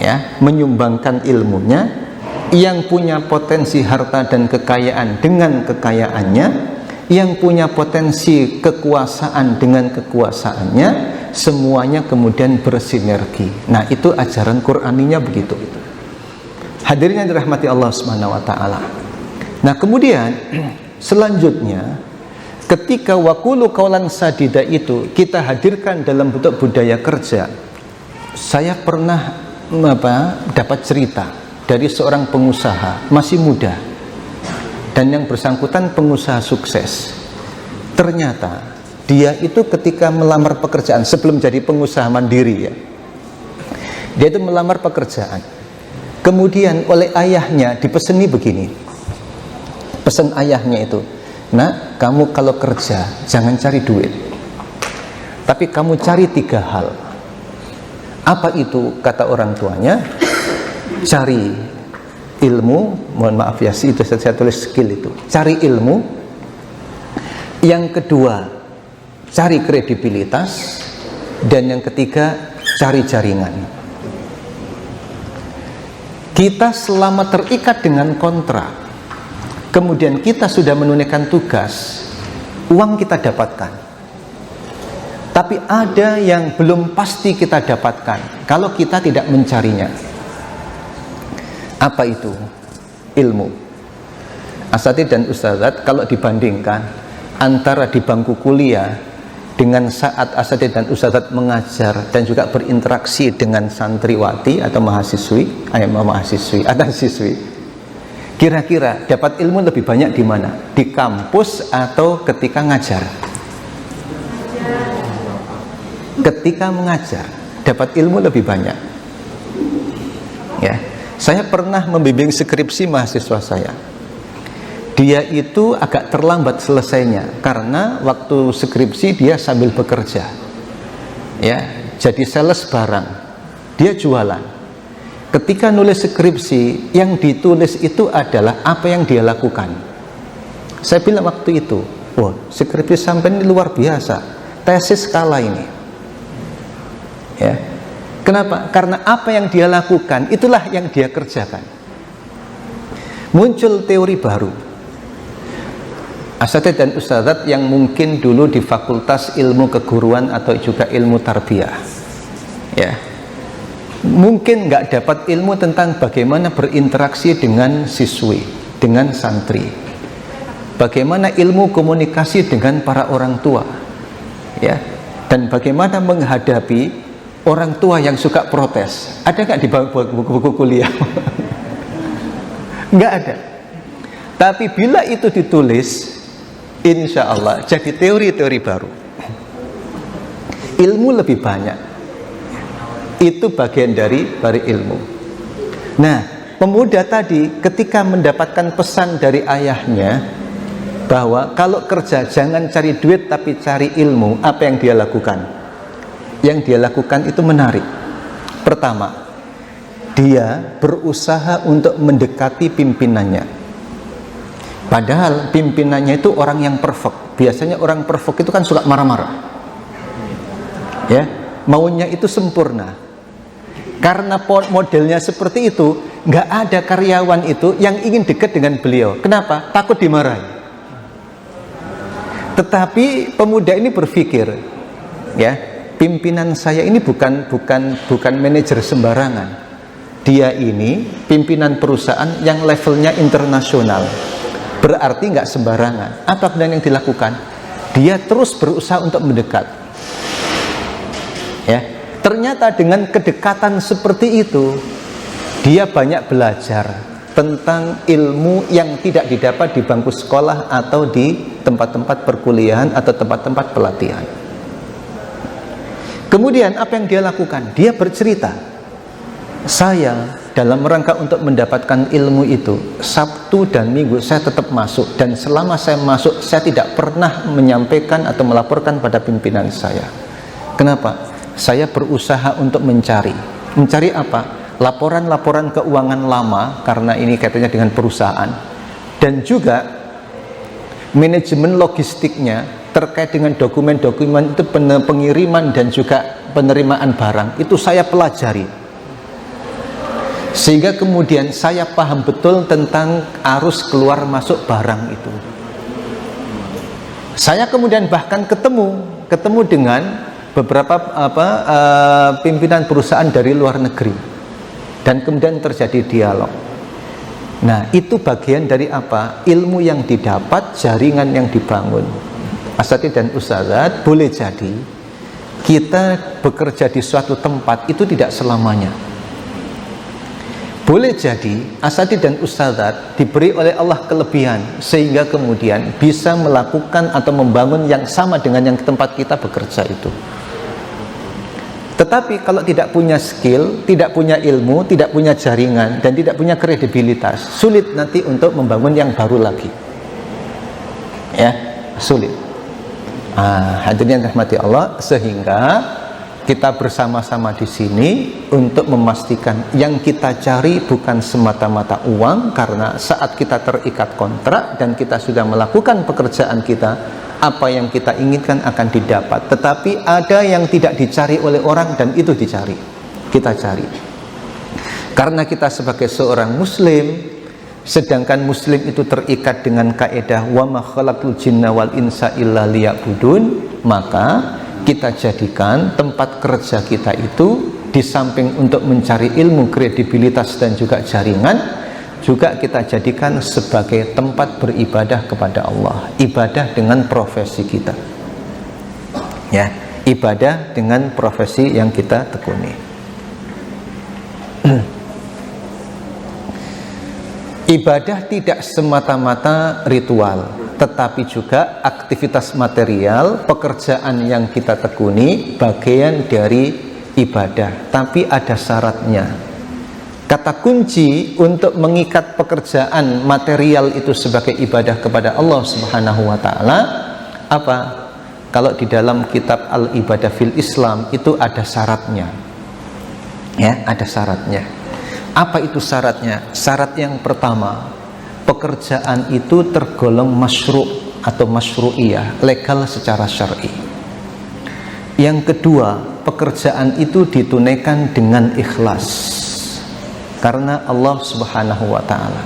ya, menyumbangkan ilmunya, yang punya potensi harta dan kekayaan dengan kekayaannya, yang punya potensi kekuasaan dengan kekuasaannya, semuanya kemudian bersinergi. Nah, itu ajaran Qur'aninya begitu. Hadirin yang dirahmati Allah Subhanahu wa taala. Nah, kemudian selanjutnya ketika waqulu qaulan sadida itu kita hadirkan dalam bentuk budaya kerja. Saya pernah dapat cerita dari seorang pengusaha masih muda, dan yang bersangkutan pengusaha sukses. Ternyata dia itu ketika melamar pekerjaan, sebelum jadi pengusaha mandiri ya, dia itu melamar pekerjaan, kemudian oleh ayahnya dipeseni begini, pesan ayahnya itu, nak, kamu kalau kerja jangan cari duit, tapi kamu cari 3 hal. Apa itu? Kata orang tuanya, cari ilmu, mohon maaf ya, itu saya tulis skill itu, cari ilmu. Yang kedua, cari kredibilitas. Dan yang ketiga, cari jaringan. Kita selama terikat dengan kontrak, kemudian kita sudah menunaikan tugas, uang kita dapatkan, tapi ada yang belum pasti kita dapatkan kalau kita tidak mencarinya. Apa itu? Ilmu. Asatidz dan ustadzat kalau dibandingkan antara di bangku kuliah dengan saat asatidz dan ustadzat mengajar dan juga berinteraksi dengan santriwati atau mahasiswi atau siswi, kira-kira dapat ilmu lebih banyak di mana? Di kampus atau ketika ngajar? Ketika mengajar dapat ilmu lebih banyak. Ya. Saya pernah membimbing skripsi mahasiswa saya. Dia itu agak terlambat selesainya karena waktu skripsi dia sambil bekerja. Ya, jadi sales barang. Dia jualan. Ketika nulis skripsi, yang ditulis itu adalah apa yang dia lakukan. Saya bilang waktu itu, wah, skripsi sampai ini luar biasa. Tesis skala ini. Ya. Kenapa? Karena apa yang dia lakukan itulah yang dia kerjakan. Muncul teori baru. Asatidz dan ustadzat yang mungkin dulu di Fakultas Ilmu Keguruan atau juga ilmu tarbiyah, ya, mungkin nggak dapat ilmu tentang bagaimana berinteraksi dengan siswi, dengan santri, bagaimana ilmu komunikasi dengan para orang tua, ya, dan bagaimana menghadapi orang tua yang suka protes. Ada nggak di buku-buku kuliah? Nggak ada. Tapi bila itu ditulis, insya Allah jadi teori-teori baru. Ilmu lebih banyak. Itu bagian dari ilmu. Nah, pemuda tadi ketika mendapatkan pesan dari ayahnya bahwa kalau kerja jangan cari duit tapi cari ilmu, apa yang dia lakukan? Yang dia lakukan itu menarik. Pertama, dia berusaha untuk mendekati pimpinannya. Padahal pimpinannya itu orang yang perfect. Biasanya orang perfect itu kan suka marah-marah, ya, maunya itu sempurna. Karena modelnya seperti itu, nggak ada karyawan itu yang ingin dekat dengan beliau. Kenapa? Takut dimarahi. Tetapi pemuda ini berpikir, ya, pimpinan saya ini bukan manajer sembarangan. Dia ini pimpinan perusahaan yang levelnya internasional. Berarti nggak sembarangan. Apa kemudian yang dilakukan? Dia terus berusaha untuk mendekat. Ya, ternyata dengan kedekatan seperti itu, dia banyak belajar tentang ilmu yang tidak didapat di bangku sekolah atau di tempat-tempat perkuliahan atau tempat-tempat pelatihan. Kemudian apa yang dia lakukan? Dia bercerita, saya dalam rangka untuk mendapatkan ilmu itu, Sabtu dan Minggu saya tetap masuk, dan selama saya masuk saya tidak pernah menyampaikan atau melaporkan pada pimpinan saya. Kenapa? Saya berusaha untuk mencari apa? Laporan-laporan keuangan lama, karena ini kaitannya dengan perusahaan, dan juga manajemen logistiknya terkait dengan dokumen-dokumen itu, pengiriman dan juga penerimaan barang, itu saya pelajari. Sehingga kemudian saya paham betul tentang arus keluar masuk barang itu. Saya kemudian bahkan ketemu dengan beberapa pimpinan perusahaan dari luar negeri, dan kemudian terjadi dialog. Nah, itu bagian dari apa? Ilmu yang didapat, jaringan yang dibangun. Asatidz dan ustadzat, boleh jadi kita bekerja di suatu tempat itu tidak selamanya. Boleh jadi asatidz dan ustadzat diberi oleh Allah kelebihan sehingga kemudian bisa melakukan atau membangun yang sama dengan yang tempat kita bekerja itu. Tetapi kalau tidak punya skill, tidak punya ilmu, tidak punya jaringan, dan tidak punya kredibilitas, sulit nanti untuk membangun yang baru lagi. Ya, sulit. Hadirin yang dirahmati Allah, sehingga kita bersama-sama di sini untuk memastikan yang kita cari bukan semata-mata uang, karena saat kita terikat kontrak dan kita sudah melakukan pekerjaan kita, apa yang kita inginkan akan didapat. Tetapi ada yang tidak dicari oleh orang dan itu dicari, kita cari. Karena kita sebagai seorang muslim, sedangkan muslim itu terikat dengan kaidah wa ma khalaqtul jinna wal insa illa liya'budun, maka kita jadikan tempat kerja kita itu di samping untuk mencari ilmu, kredibilitas dan juga jaringan, juga kita jadikan sebagai tempat beribadah kepada Allah, ibadah dengan profesi kita. Ya, ibadah dengan profesi yang kita tekuni. Ibadah tidak semata-mata ritual, tetapi juga aktivitas material, pekerjaan yang kita tekuni bagian dari ibadah, tapi ada syaratnya. Kata kunci untuk mengikat pekerjaan material itu sebagai ibadah kepada Allah Subhanahu wa taala apa? Kalau di dalam kitab Al-Ibadah fil Islam itu ada syaratnya. Ya, ada syaratnya. Apa itu syaratnya? Syarat yang pertama, pekerjaan itu tergolong masyru' atau masyru'iyah, legal secara syar'i. Yang kedua, pekerjaan itu ditunaikan dengan ikhlas karena Allah Subhanahu wa taala.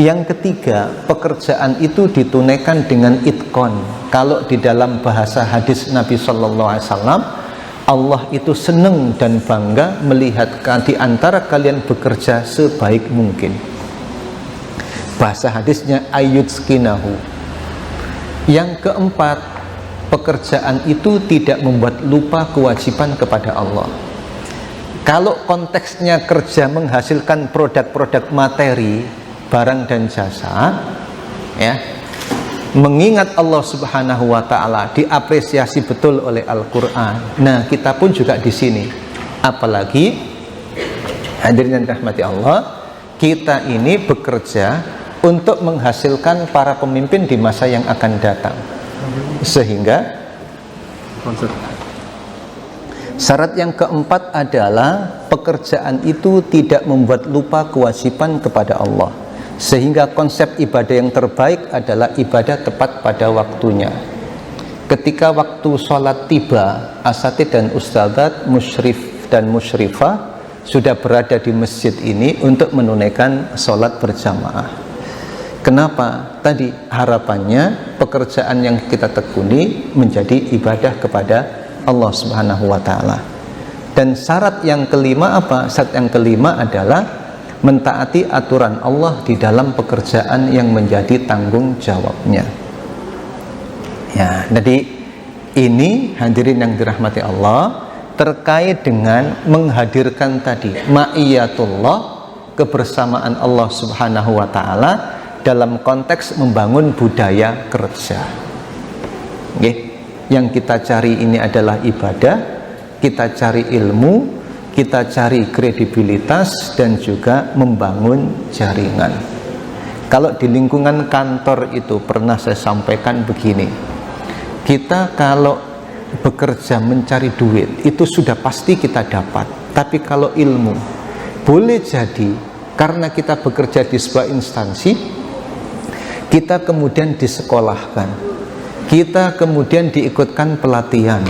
Yang ketiga, pekerjaan itu ditunaikan dengan itqon. Kalau di dalam bahasa hadis Nabi sallallahu alaihi wasallam, Allah itu senang dan bangga melihat di antara kalian bekerja sebaik mungkin. Bahasa hadisnya ayyutskinahu. Yang keempat, pekerjaan itu tidak membuat lupa kewajiban kepada Allah. Kalau konteksnya kerja menghasilkan produk-produk materi, barang dan jasa, ya, mengingat Allah Subhanahu wa taala diapresiasi betul oleh Al-Qur'an. Nah, kita pun juga di sini. Apalagi hadirin yang dirahmati Allah, kita ini bekerja untuk menghasilkan para pemimpin di masa yang akan datang. Sehingga syarat yang keempat adalah pekerjaan itu tidak membuat lupa kewajiban kepada Allah. Sehingga konsep ibadah yang terbaik adalah ibadah tepat pada waktunya. Ketika waktu sholat tiba, asatidz dan ustadzat, musyrif dan musyrifah sudah berada di masjid ini untuk menunaikan sholat berjamaah. Kenapa? Tadi harapannya pekerjaan yang kita tekuni menjadi ibadah kepada Allah Subhanahu wa taala. Dan syarat yang kelima apa? Syarat yang kelima adalah mentaati aturan Allah di dalam pekerjaan yang menjadi tanggung jawabnya. Ya, jadi ini hadirin yang dirahmati Allah terkait dengan menghadirkan tadi ma'iyatullah, kebersamaan Allah Subhanahu wa taala dalam konteks membangun budaya kerja. Oke, yang kita cari ini adalah ibadah, kita cari ilmu, kita cari kredibilitas dan juga membangun jaringan. Kalau di lingkungan kantor itu pernah saya sampaikan begini, kita kalau bekerja mencari duit itu sudah pasti kita dapat. Tapi kalau ilmu, boleh jadi karena kita bekerja di sebuah instansi, kita kemudian disekolahkan, kita kemudian diikutkan pelatihan,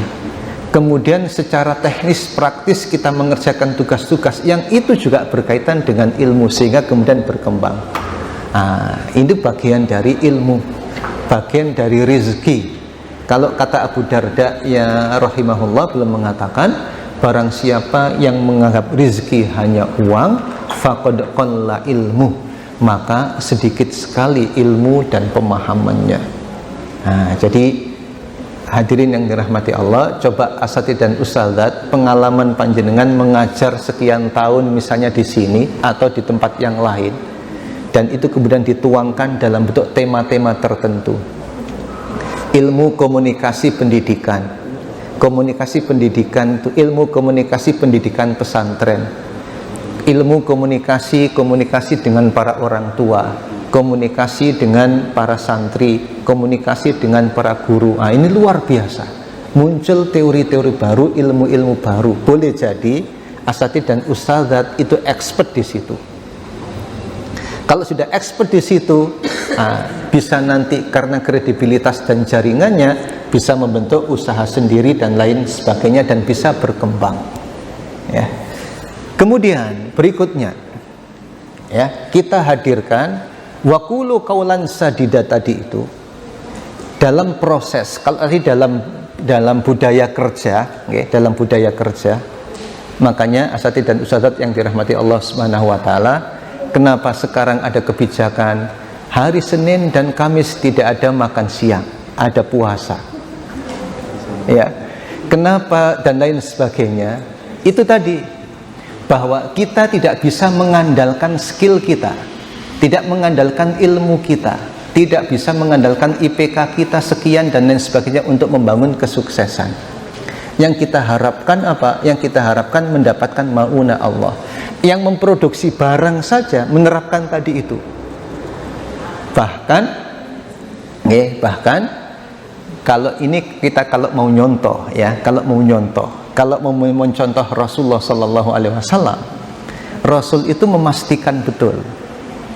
kemudian secara teknis praktis kita mengerjakan tugas-tugas yang itu juga berkaitan dengan ilmu sehingga kemudian berkembang. Ini bagian dari ilmu. bagian dari rezeki. Kalau kata Abu Darda ya rahimahullah, belum mengatakan barang siapa yang menganggap rezeki hanya uang, faqad qalla ilmu, maka sedikit sekali ilmu dan pemahamannya. Nah, jadi hadirin yang dirahmati Allah, coba asatidz dan ustadzat, pengalaman panjenengan mengajar sekian tahun misalnya di sini atau di tempat yang lain, dan itu kemudian dituangkan dalam bentuk tema-tema tertentu. Ilmu komunikasi pendidikan, komunikasi pendidikan itu ilmu komunikasi pendidikan pesantren, ilmu komunikasi dengan para orang tua, komunikasi dengan para santri, komunikasi dengan para guru. Nah, ini luar biasa. Muncul teori-teori baru, ilmu-ilmu baru. Boleh jadi asatidz dan ustadzat itu expert di situ. Kalau sudah expert di situ, bisa nanti karena kredibilitas dan jaringannya bisa membentuk usaha sendiri dan lain sebagainya, dan bisa berkembang. Ya. Kemudian berikutnya, ya, kita hadirkan waqulu qaulan sadida tadi itu dalam proses. Kalau tadi dalam budaya kerja, okay, dalam budaya kerja, makanya asatidz dan ustadzat yang dirahmati Allah Subhanahu wa taala, kenapa sekarang ada kebijakan hari Senin dan Kamis tidak ada makan siang, ada puasa, ya, kenapa dan lain sebagainya. Itu tadi, bahwa kita tidak bisa mengandalkan skill kita, tidak mengandalkan ilmu kita, tidak bisa mengandalkan IPK kita sekian dan lain sebagainya untuk membangun kesuksesan. Yang kita harapkan apa? Yang kita harapkan mendapatkan mauna Allah. Yang memproduksi barang saja menerapkan tadi itu. Bahkan kalau ini kita kalau mau nyontoh, ya, kalau mau mencontoh Rasulullah Sallallahu Alaihi Wasallam, Rasul itu memastikan betul.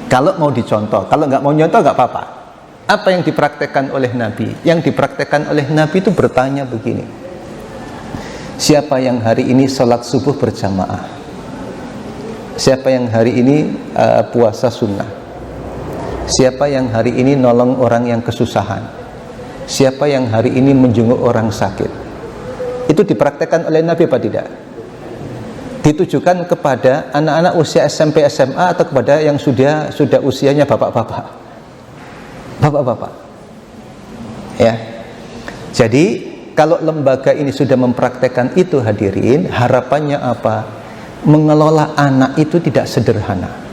Kalau mau dicontoh, kalau nggak mau nyontoh nggak apa-apa. Apa yang dipraktekkan oleh Nabi? Yang dipraktekkan oleh Nabi itu bertanya begini: siapa yang hari ini sholat subuh berjamaah? Siapa yang hari ini puasa sunnah? Siapa yang hari ini nolong orang yang kesusahan? Siapa yang hari ini menjenguk orang sakit? Itu dipraktekkan oleh Nabi apa tidak? Ditujukan kepada anak-anak usia SMP, SMA, atau kepada yang sudah usianya bapak-bapak? Bapak-bapak. Ya. Jadi kalau lembaga ini sudah mempraktekkan itu, hadirin, harapannya apa? Mengelola anak itu tidak sederhana.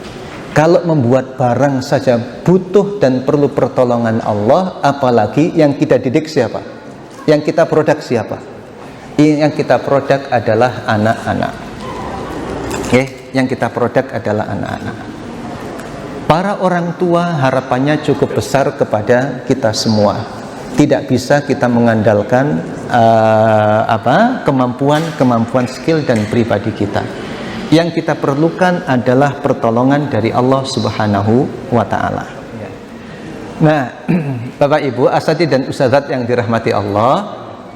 Kalau membuat barang saja butuh dan perlu pertolongan Allah, apalagi yang kita didik siapa? Yang kita produk siapa? Yang kita produk adalah anak-anak. Yang kita produk adalah anak-anak. Para orang tua harapannya cukup besar kepada kita semua. Tidak bisa kita mengandalkan kemampuan skill dan pribadi kita. Yang kita perlukan adalah pertolongan dari Allah Subhanahu wa taala. Nah, Bapak Ibu, asatidz dan ustadzat yang dirahmati Allah,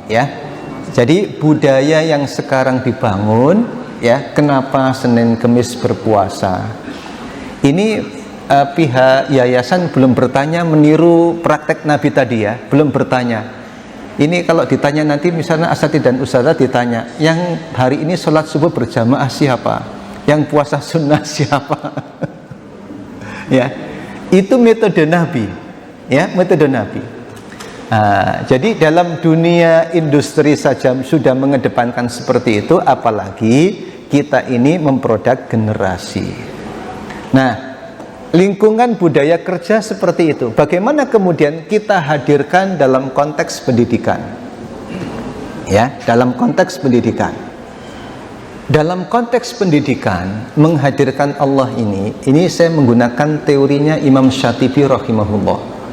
ya. Jadi budaya yang sekarang dibangun, ya, kenapa Senin Kemis berpuasa? Ini pihak yayasan belum bertanya meniru praktek Nabi tadi, ya, belum bertanya. Ini kalau ditanya nanti misalnya asatidz dan ustadzat ditanya, yang hari ini sholat subuh berjamaah siapa? Yang puasa sunnah siapa? Ya, itu metode Nabi, ya, metode Nabi. Nah, jadi dalam dunia industri saja sudah mengedepankan seperti itu, apalagi kita ini memproduk generasi. Nah, lingkungan budaya kerja seperti itu, bagaimana kemudian kita hadirkan dalam konteks pendidikan? Ya, dalam konteks pendidikan. Dalam konteks pendidikan, menghadirkan Allah ini saya menggunakan teorinya Imam Syatibi rahimahullah.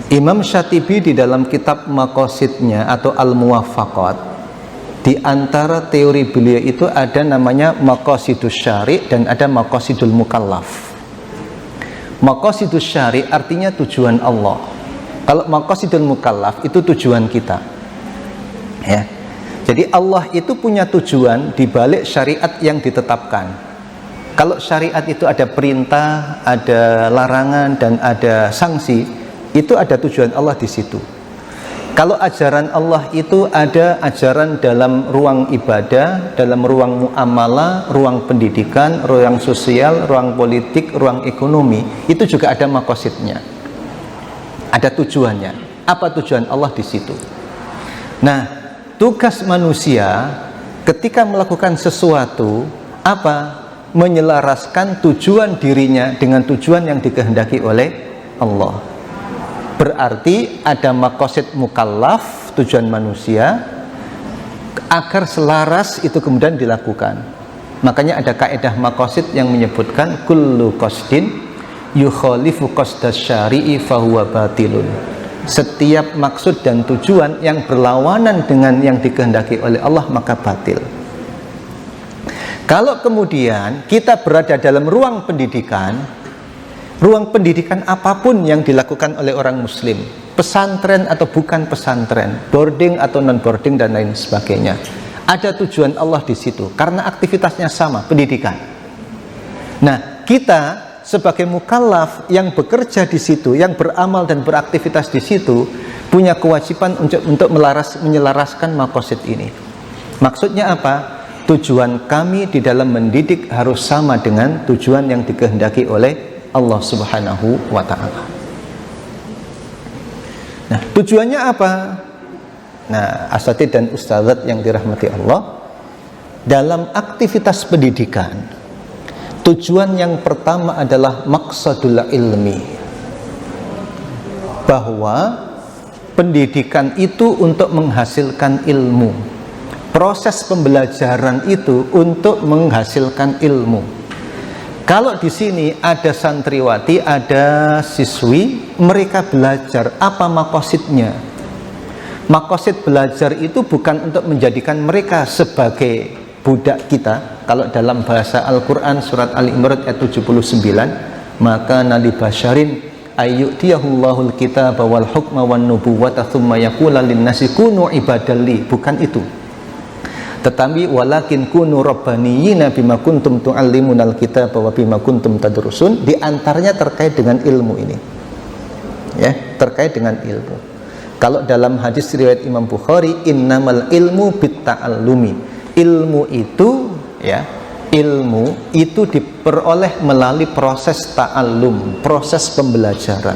Imam Syatibi di dalam kitab Maqasidnya atau Al-Muwafaqat, di antara teori beliau itu ada namanya Maqasidus Syari' dan ada Maqasidul Mukallaf. Maqasidus Syari' artinya tujuan Allah. Kalau Maqasidul Mukallaf itu tujuan kita. Ya. Jadi Allah itu punya tujuan di balik syariat yang ditetapkan. Kalau syariat itu ada perintah, ada larangan, dan ada sanksi, itu ada tujuan Allah di situ. Kalau ajaran Allah itu ada ajaran dalam ruang ibadah, dalam ruang muamalah, ruang pendidikan, ruang sosial, ruang politik, ruang ekonomi, itu juga ada maqasidnya, ada tujuannya. Apa tujuan Allah di situ? Nah, tugas manusia ketika melakukan sesuatu apa? Menyelaraskan tujuan dirinya dengan tujuan yang dikehendaki oleh Allah. Berarti ada maqasid mukallaf, tujuan manusia, agar selaras itu kemudian dilakukan. Makanya ada kaidah maqasid yang menyebutkan kullu qasdin yukhalifu qasdas syari'i fahuwa batilun. Setiap maksud dan tujuan yang berlawanan dengan yang dikehendaki oleh Allah maka batil. Kalau kemudian kita berada dalam ruang pendidikan apapun yang dilakukan oleh orang muslim, pesantren atau bukan pesantren, boarding atau non boarding dan lain sebagainya, ada tujuan Allah di situ karena aktivitasnya sama, pendidikan. Nah, kita sebagai mukallaf yang bekerja di situ, yang beramal dan beraktivitas di situ, punya kewajiban untuk menyelaraskan maqasid ini. Maksudnya apa? Tujuan kami di dalam mendidik harus sama dengan tujuan yang dikehendaki oleh Allah Subhanahu wa ta'ala. Nah, tujuannya apa? Nah, asatidz dan ustadzat yang dirahmati Allah, dalam aktivitas pendidikan, tujuan yang pertama adalah maqsadul ilmi, bahwa pendidikan itu untuk menghasilkan ilmu, proses pembelajaran itu untuk menghasilkan ilmu. Kalau di sini ada santriwati, ada siswi, mereka belajar, apa maqasidnya? Maqasid belajar itu bukan untuk menjadikan mereka sebagai budak kita. Kalau dalam bahasa Al-Quran surat Al-Imran ayat 79, maka nali basyarin ayyutiyahullahu al-kitaba wal hukma wan nubuwata thumma yaqula lin-nasi kunu ibadalli, bukan itu. Tetapi walakin kunu rabbaniyina bima kuntum tu'allimunal kitaba wa bima kuntum tadrusun, di antaranya terkait dengan ilmu ini. Ya, terkait dengan ilmu. Kalau dalam hadis riwayat Imam Bukhari, innamal ilmu bitta'allumi. Ilmu itu ya, ilmu itu diperoleh melalui proses ta'allum, proses pembelajaran.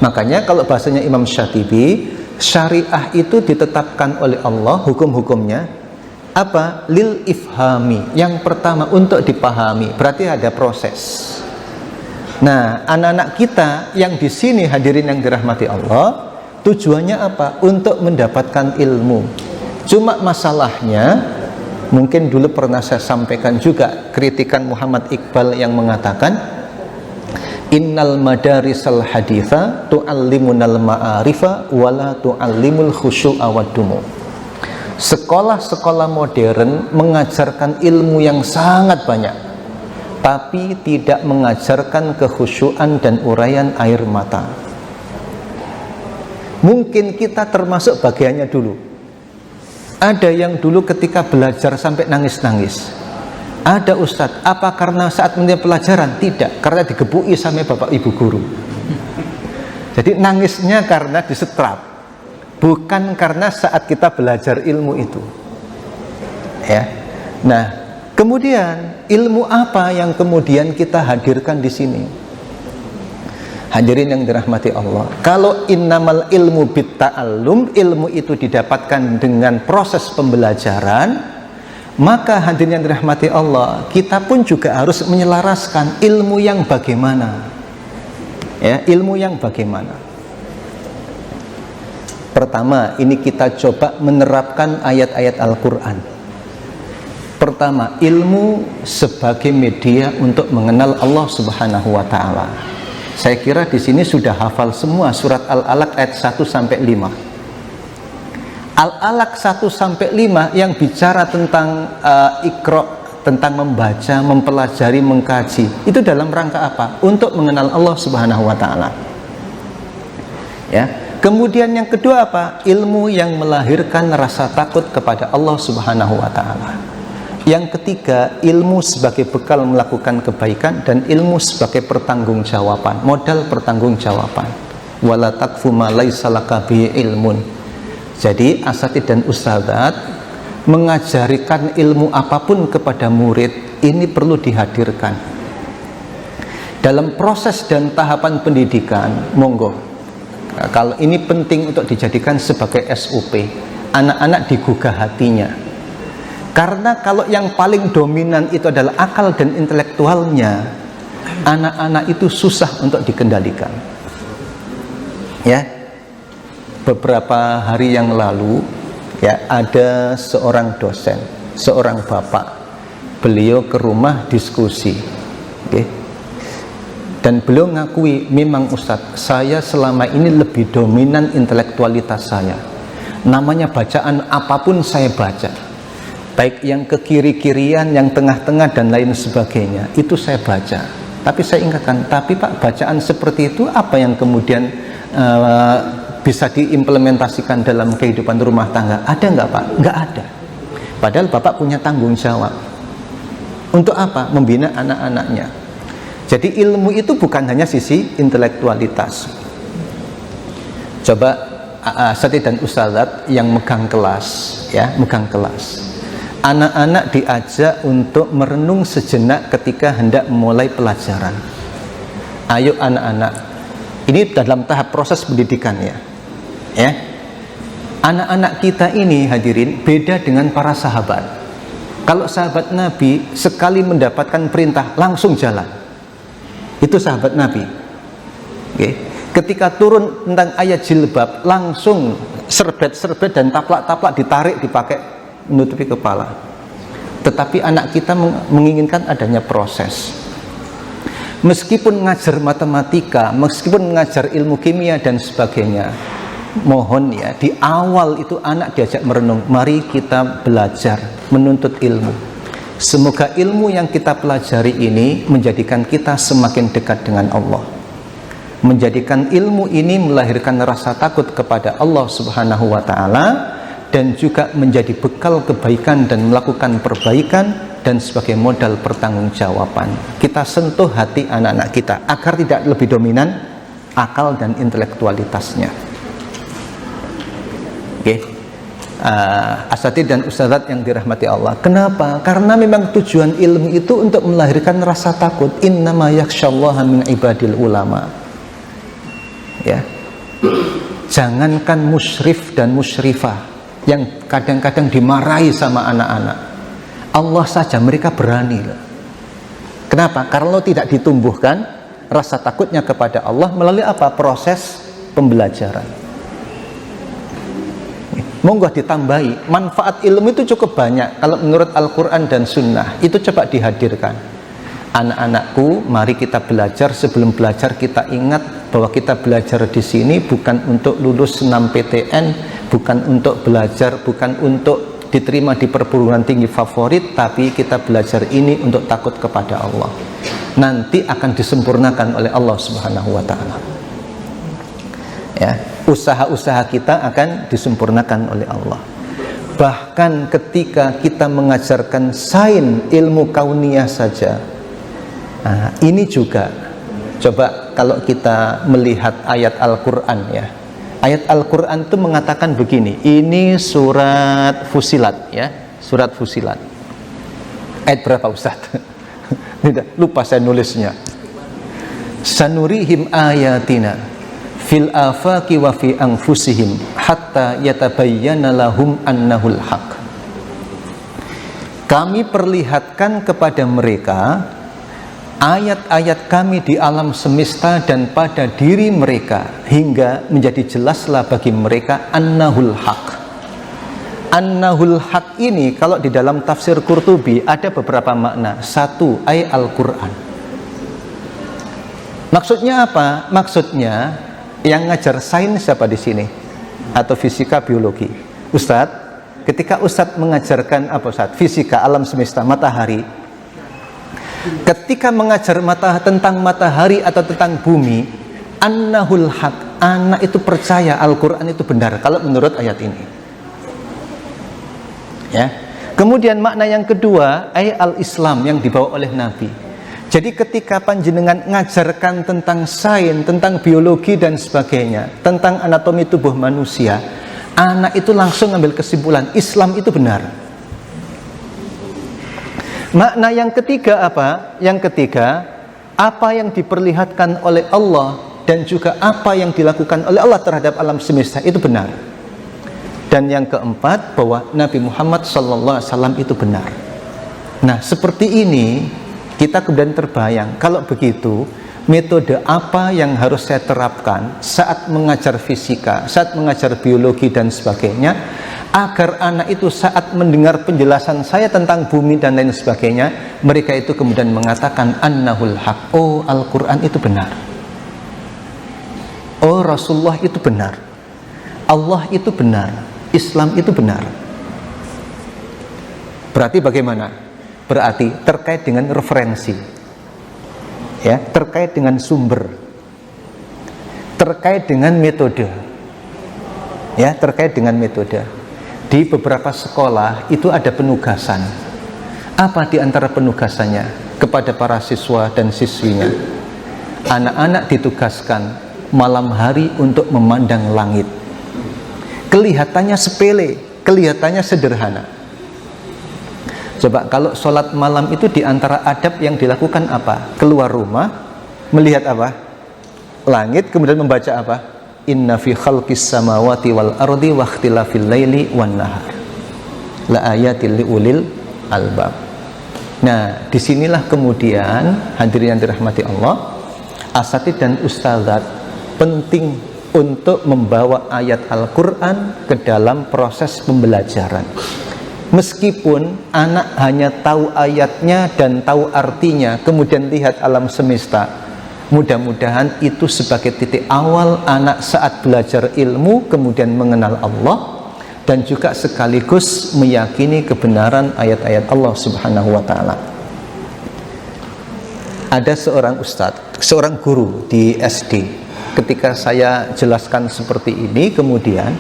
Makanya kalau bahasanya Imam Syatibi, syariah itu ditetapkan oleh Allah, hukum-hukumnya apa? Lil ifhami, yang pertama untuk dipahami, berarti ada proses. Nah, anak-anak kita yang di sini hadirin yang dirahmati Allah, tujuannya apa? Untuk mendapatkan ilmu. Cuma masalahnya, mungkin dulu pernah saya sampaikan juga kritikan Muhammad Iqbal yang mengatakan, innal madarisal haditha tu'allimunal ma'arifa wala tu'allimul khusyu'a wadumu. Sekolah-sekolah modern mengajarkan ilmu yang sangat banyak, tapi tidak mengajarkan kekhusyuan dan uraian air mata. Mungkin kita termasuk bagiannya dulu. Ada yang dulu ketika belajar sampai nangis-nangis. Ada ustadz, apa karena saat menerima pelajaran? Tidak, karena digebuki sama bapak ibu guru. Jadi nangisnya karena disetrap, bukan karena saat kita belajar ilmu itu. Ya. Nah, kemudian ilmu apa yang kemudian kita hadirkan di sini? Hadirin yang dirahmati Allah, kalau innamal ilmu bitta'allum, ilmu itu didapatkan dengan proses pembelajaran, maka hadirin yang dirahmati Allah, kita pun juga harus menyelaraskan ilmu yang bagaimana. Ya, ilmu yang bagaimana. Pertama, ini kita coba menerapkan ayat-ayat Al-Quran. Pertama, ilmu sebagai media untuk mengenal Allah Subhanahu wa ta'ala. Saya kira di sini sudah hafal semua surat Al-Alaq ayat 1 sampai 5. Al-Alaq 1 sampai 5 yang bicara tentang Iqra, tentang membaca, mempelajari, mengkaji. Itu dalam rangka apa? Untuk mengenal Allah Subhanahu wa ta'ala. Ya. Kemudian yang kedua apa? Ilmu yang melahirkan rasa takut kepada Allah Subhanahu wa ta'ala. Yang ketiga, ilmu sebagai bekal melakukan kebaikan dan ilmu sebagai pertanggungjawaban, modal pertanggungjawaban. Wala taqfu ma laisa laka bihi ilmun. Jadi asatidz dan ustadzat mengajarikan ilmu apapun kepada murid ini perlu dihadirkan dalam proses dan tahapan pendidikan. Monggo, nah, kalau ini penting untuk dijadikan sebagai SOP, anak-anak digugah hatinya. Karena kalau yang paling dominan itu adalah akal dan intelektualnya, anak-anak itu susah untuk dikendalikan. Ya, beberapa hari yang lalu ya ada seorang dosen, seorang bapak, beliau ke rumah diskusi, okay? Dan beliau ngakui, memang Ustadz, saya selama ini lebih dominan intelektualitas saya. Namanya bacaan apapun saya baca, baik yang ke kiri-kirian, yang tengah-tengah dan lain sebagainya, itu saya baca. Tapi saya ingatkan, tapi Pak, bacaan seperti itu apa yang kemudian bisa diimplementasikan dalam kehidupan rumah tangga? Ada nggak Pak? Nggak ada. Padahal Bapak punya tanggung jawab. Untuk apa? Membina anak-anaknya. Jadi ilmu itu bukan hanya sisi intelektualitas. Coba asatidz dan ustadzat yang megang kelas, ya, megang kelas. Anak-anak diajak untuk merenung sejenak ketika hendak memulai pelajaran. Ayo anak-anak, ini dalam tahap proses pendidikan ya. Anak-anak kita ini hadirin beda dengan para sahabat. Kalau sahabat Nabi sekali mendapatkan perintah langsung jalan, itu sahabat Nabi. Okay. Ketika turun tentang ayat jilbab langsung serbet-serbet dan taplak-taplak ditarik, dipakai menutupi kepala. Tetapi anak kita menginginkan adanya proses. Meskipun ngajar matematika, meskipun mengajar ilmu kimia dan sebagainya, mohon ya, di awal itu anak diajak merenung, mari kita belajar menuntut ilmu. Semoga ilmu yang kita pelajari ini menjadikan kita semakin dekat dengan Allah, menjadikan ilmu ini melahirkan rasa takut kepada Allah Subhanahu wa ta'ala, dan juga menjadi bekal kebaikan dan melakukan perbaikan, dan sebagai modal pertanggungjawaban. Kita sentuh hati anak-anak kita agar tidak lebih dominan akal dan intelektualitasnya. Oke. Asatidz dan ustadzat yang dirahmati Allah. Kenapa? Karena memang tujuan ilmu itu untuk melahirkan rasa takut. Innama yakhsyallaha min ibadil ulama. Ya. Jangankan musyrif dan musyrifah yang kadang-kadang dimarahi sama anak-anak, Allah saja mereka berani. Kenapa? Karena tidak ditumbuhkan rasa takutnya kepada Allah melalui apa? Proses pembelajaran. Monggo ditambahi, manfaat ilmu itu cukup banyak. Kalau menurut Al-Quran dan Sunnah itu coba dihadirkan. Anak-anakku, mari kita belajar. Sebelum belajar kita ingat bahwa kita belajar di sini bukan untuk lulus 6 PTN, bukan untuk belajar, bukan untuk diterima di perguruan tinggi favorit, tapi kita belajar ini untuk takut kepada Allah. Nanti akan disempurnakan oleh Allah Subhanahu wa ta'ala. Ya, usaha-usaha kita akan disempurnakan oleh Allah. Bahkan ketika kita mengajarkan sains ilmu kauniyah saja, nah, ini juga coba kalau kita melihat ayat Al-Quran ya. Ayat Al-Quran itu mengatakan begini, ini surat Fusilat ya, surat Fusilat. Ayat berapa Ustaz? Lupa saya nulisnya. Sanurihim ayatina fil afaqi wa fi anfusihim hatta yatabayyana lahum annahul haq. Kami perlihatkan kepada mereka ayat-ayat kami di alam semesta dan pada diri mereka hingga menjadi jelaslah bagi mereka annahul haq. Annahul haq ini kalau di dalam tafsir Qurtubi ada beberapa makna. Satu, ayat Al-Quran. Maksudnya apa? Maksudnya yang ngajar sains siapa di sini? Atau fisika, biologi? Ustadz, ketika Ustadz mengajarkan apa Ustadz? Fisika, alam semesta, matahari. Ketika mengajar tentang matahari atau tentang bumi, annahul haq, anak itu percaya Al-Quran itu benar kalau menurut ayat ini. Ya, Kemudian makna yang kedua, al-Islam yang dibawa oleh Nabi. Jadi ketika panjenengan ngajarkan tentang sains, tentang biologi dan sebagainya, tentang anatomi tubuh manusia, anak itu langsung ambil kesimpulan, Islam itu benar. Makna yang ketiga apa? Yang ketiga, apa yang diperlihatkan oleh Allah dan juga apa yang dilakukan oleh Allah terhadap alam semesta itu benar. Dan yang keempat, bahwa Nabi Muhammad SAW itu benar. Nah, seperti ini kita kemudian terbayang, kalau begitu metode apa yang harus saya terapkan saat mengajar fisika, saat mengajar biologi dan sebagainya, agar anak itu saat mendengar penjelasan saya tentang bumi dan lain sebagainya, mereka itu kemudian mengatakan annahul haq, oh Al-Quran itu benar, oh Rasulullah itu benar, Allah itu benar, Islam itu benar. Berarti bagaimana? Berarti terkait dengan referensi, ya, terkait dengan sumber, terkait dengan metode, ya, terkait dengan metode. Di beberapa sekolah itu ada penugasan. Apa di antara penugasannya kepada para siswa dan siswinya? Anak-anak ditugaskan malam hari untuk memandang langit. Kelihatannya sepele, kelihatannya sederhana. Coba kalau sholat malam itu di antara adab yang dilakukan apa? Keluar rumah, melihat apa? Langit, kemudian membaca apa? Inna fi khalqis samawati wal ardi wa ikhtilafil laili wan nahar la ayatil liulil albab. Nah, disinilah kemudian hadirin yang dirahmati Allah, asatidz dan ustadzat penting untuk membawa ayat Al-Quran ke dalam proses pembelajaran. Meskipun anak hanya tahu ayatnya dan tahu artinya, kemudian lihat alam semesta, mudah-mudahan itu sebagai titik awal anak saat belajar ilmu, kemudian mengenal Allah, dan juga sekaligus meyakini kebenaran ayat-ayat Allah Subhanahu wa ta'ala. Ada seorang ustadz, seorang guru di SD, ketika saya jelaskan seperti ini, kemudian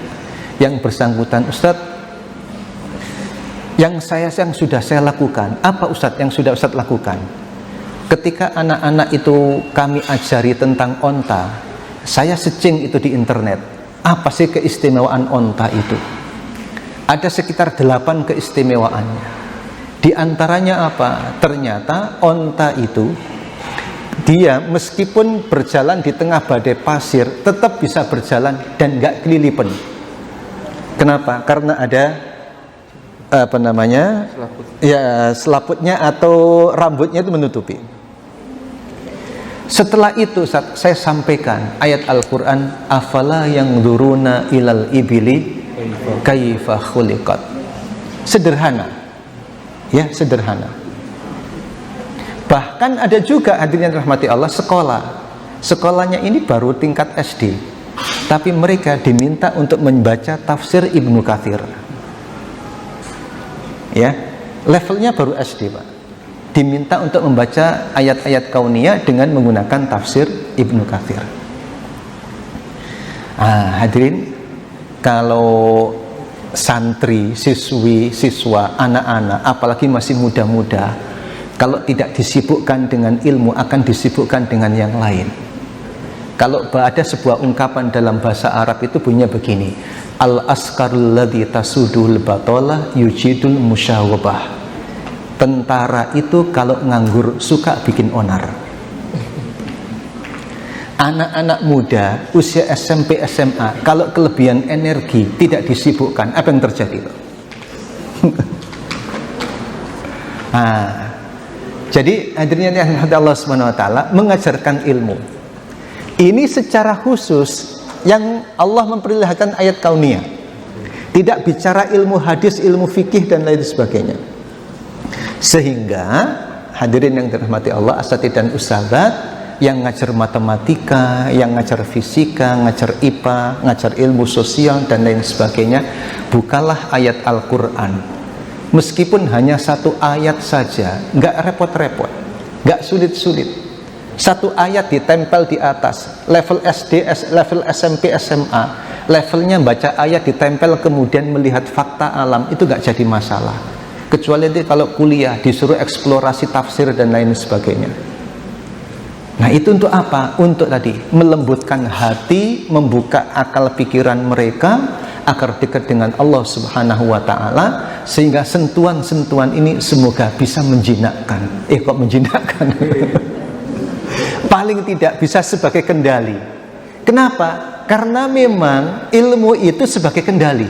yang bersangkutan, Ustadz, yang sudah saya lakukan, apa Ustadz yang sudah Ustadz lakukan? Ketika anak-anak itu kami ajari tentang onta, saya searching itu di internet, apa sih keistimewaan onta itu? Ada sekitar 8 keistimewaannya. Di antaranya apa? Ternyata onta itu dia meskipun berjalan di tengah badai pasir tetap bisa berjalan dan nggak kelilipan. Kenapa? Karena ada selaput. Ya, selaputnya atau rambutnya itu menutupi. Setelah itu saya sampaikan ayat Al-Quran, afala yanzuruna ilal ibili kaifa khuliqat. Sederhana, ya, sederhana. Bahkan ada juga hadirin yang dirahmati Allah, sekolahnya ini baru tingkat SD, tapi mereka diminta untuk membaca tafsir Ibnu Katsir. Ya, levelnya baru SD, Pak. Diminta untuk membaca ayat-ayat kauniyah dengan menggunakan tafsir Ibnu Katsir. Hadirin, kalau santri, siswi, siswa, anak-anak, apalagi masih muda-muda, kalau tidak disibukkan dengan ilmu akan disibukkan dengan yang lain. Kalau ada sebuah ungkapan dalam bahasa Arab itu bunyinya begini, al-askarul ladzi tasudul batolah yujidul musyawabah. Tentara itu kalau nganggur suka bikin onar. Anak-anak muda usia SMP SMA kalau kelebihan energi tidak disibukkan, apa yang terjadi? Jadi hadirin yang dirahmati Allah Subhanahu wa taala, mengajarkan ilmu ini secara khusus yang Allah memperlihatkan ayat kauniyah, tidak bicara ilmu hadis, ilmu fikih dan lain sebagainya. Sehingga hadirin yang dirahmati Allah, asatidz dan ustadzat yang ngajar matematika, yang ngajar fisika, ngajar IPA, ngajar ilmu sosial dan lain sebagainya, bukalah ayat Al-Quran. Meskipun hanya 1 ayat saja, nggak repot-repot, nggak sulit-sulit. 1 ayat ditempel di atas, level SD, level SMP, SMA, levelnya baca ayat ditempel kemudian melihat fakta alam, itu nggak jadi masalah. kecuali nanti kalau kuliah disuruh eksplorasi tafsir dan lain sebagainya. Nah itu untuk apa? Untuk tadi melembutkan hati, membuka akal pikiran mereka agar dekat dengan Allah Subhanahu wa Ta'ala, sehingga sentuhan-sentuhan ini semoga bisa menjinakkan. Kok menjinakkan? Paling tidak bisa sebagai kendali. Kenapa? Karena memang ilmu itu sebagai kendali.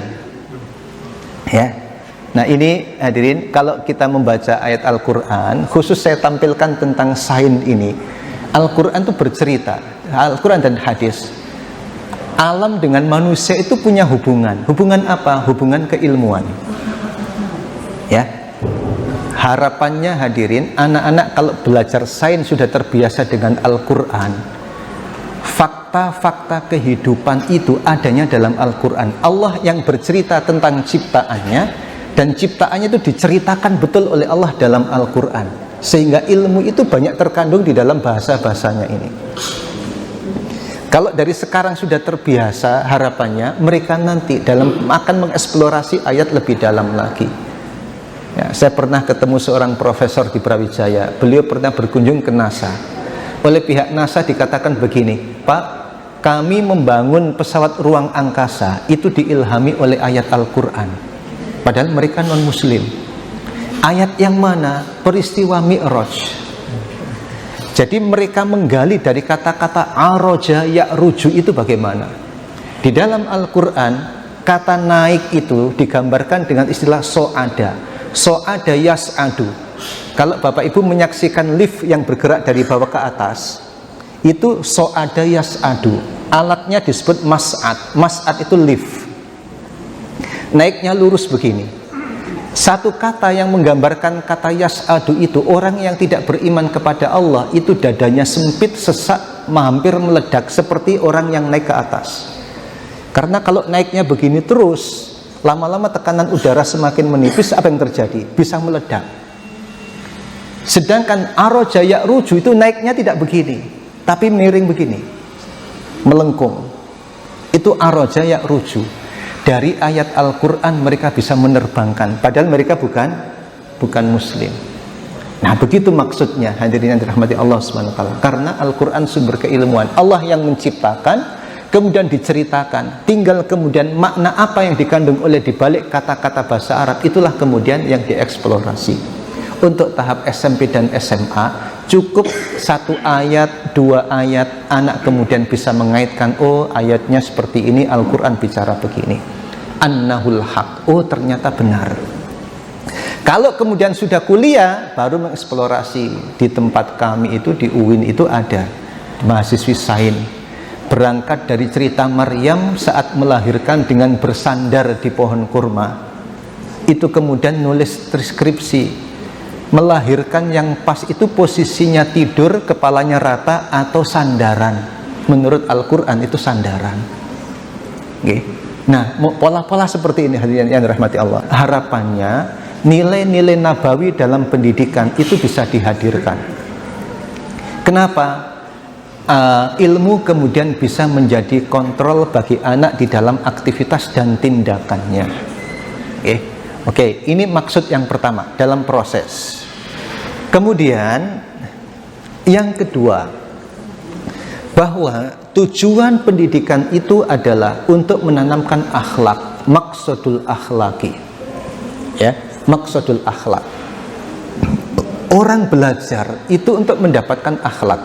Ya. Nah ini hadirin, kalau kita membaca ayat Al-Quran, khusus saya tampilkan tentang sains ini. Al-Quran itu bercerita, Al-Quran dan hadis, alam dengan manusia itu punya hubungan. Hubungan apa? Hubungan keilmuan. Ya. Harapannya hadirin, anak-anak kalau belajar sains sudah terbiasa dengan Al-Quran. Fakta-fakta kehidupan itu adanya dalam Al-Quran. Allah yang bercerita tentang ciptaannya, dan ciptaannya itu diceritakan betul oleh Allah dalam Al-Quran, sehingga ilmu itu banyak terkandung di dalam bahasa-bahasanya ini. Kalau dari sekarang sudah terbiasa, harapannya mereka nanti akan mengeksplorasi ayat lebih dalam lagi. Ya, saya pernah ketemu seorang profesor di Brawijaya. Beliau pernah berkunjung ke NASA. Oleh pihak NASA dikatakan begini, Pak, kami membangun pesawat ruang angkasa itu diilhami oleh ayat Al-Quran. Padahal mereka non-muslim. Ayat yang mana? Peristiwa Mi'raj. Jadi mereka menggali dari kata-kata aroja ya'ruju itu bagaimana. Di dalam Al-Quran, kata naik itu digambarkan dengan istilah so'ada. So'ada yas'adu. Kalau Bapak Ibu menyaksikan lift yang bergerak dari bawah ke atas, itu so'ada yas'adu. Alatnya disebut mas'ad. Mas'ad itu lift. Naiknya lurus begini. Satu kata yang menggambarkan kata yas'adu itu, orang yang tidak beriman kepada Allah itu dadanya sempit, sesak, hampir meledak seperti orang yang naik ke atas. Karena kalau naiknya begini terus, lama-lama tekanan udara semakin menipis, apa yang terjadi? Bisa meledak. Sedangkan aroja ya'ruju itu naiknya tidak begini, tapi miring begini, melengkung. Itu aroja ya'ruju. Dari ayat Al-Quran mereka bisa menerbangkan, padahal mereka bukan muslim. Nah begitu maksudnya hadirin yang dirahmati Allah SWT. Karena Al-Quran sumber keilmuan, Allah yang menciptakan, kemudian diceritakan, tinggal kemudian makna apa yang dikandung oleh dibalik kata-kata bahasa Arab, itulah kemudian yang dieksplorasi. Untuk tahap SMP dan SMA cukup 1 ayat, 2 ayat, anak kemudian bisa mengaitkan, oh ayatnya seperti ini, Al-Quran bicara begini, annahul haq, oh ternyata benar. Kalau kemudian sudah kuliah, baru mengeksplorasi. Di tempat kami itu di UIN itu ada mahasiswi sains, berangkat dari cerita Maryam saat melahirkan dengan bersandar di pohon kurma, itu kemudian nulis skripsi, melahirkan yang pas itu posisinya tidur, kepalanya rata atau sandaran. Menurut Al-Quran itu sandaran. Okay. Nah, pola-pola seperti ini hadirin yang dirahmati Allah. Harapannya nilai-nilai nabawi dalam pendidikan itu bisa dihadirkan. Kenapa? Ilmu kemudian bisa menjadi kontrol bagi anak di dalam aktivitas dan tindakannya. Oke, ini maksud yang pertama dalam proses. Kemudian yang kedua, bahwa tujuan pendidikan itu adalah untuk menanamkan akhlak, maksudul akhlaki. Ya, maksudul akhlak. Orang belajar itu untuk mendapatkan akhlak.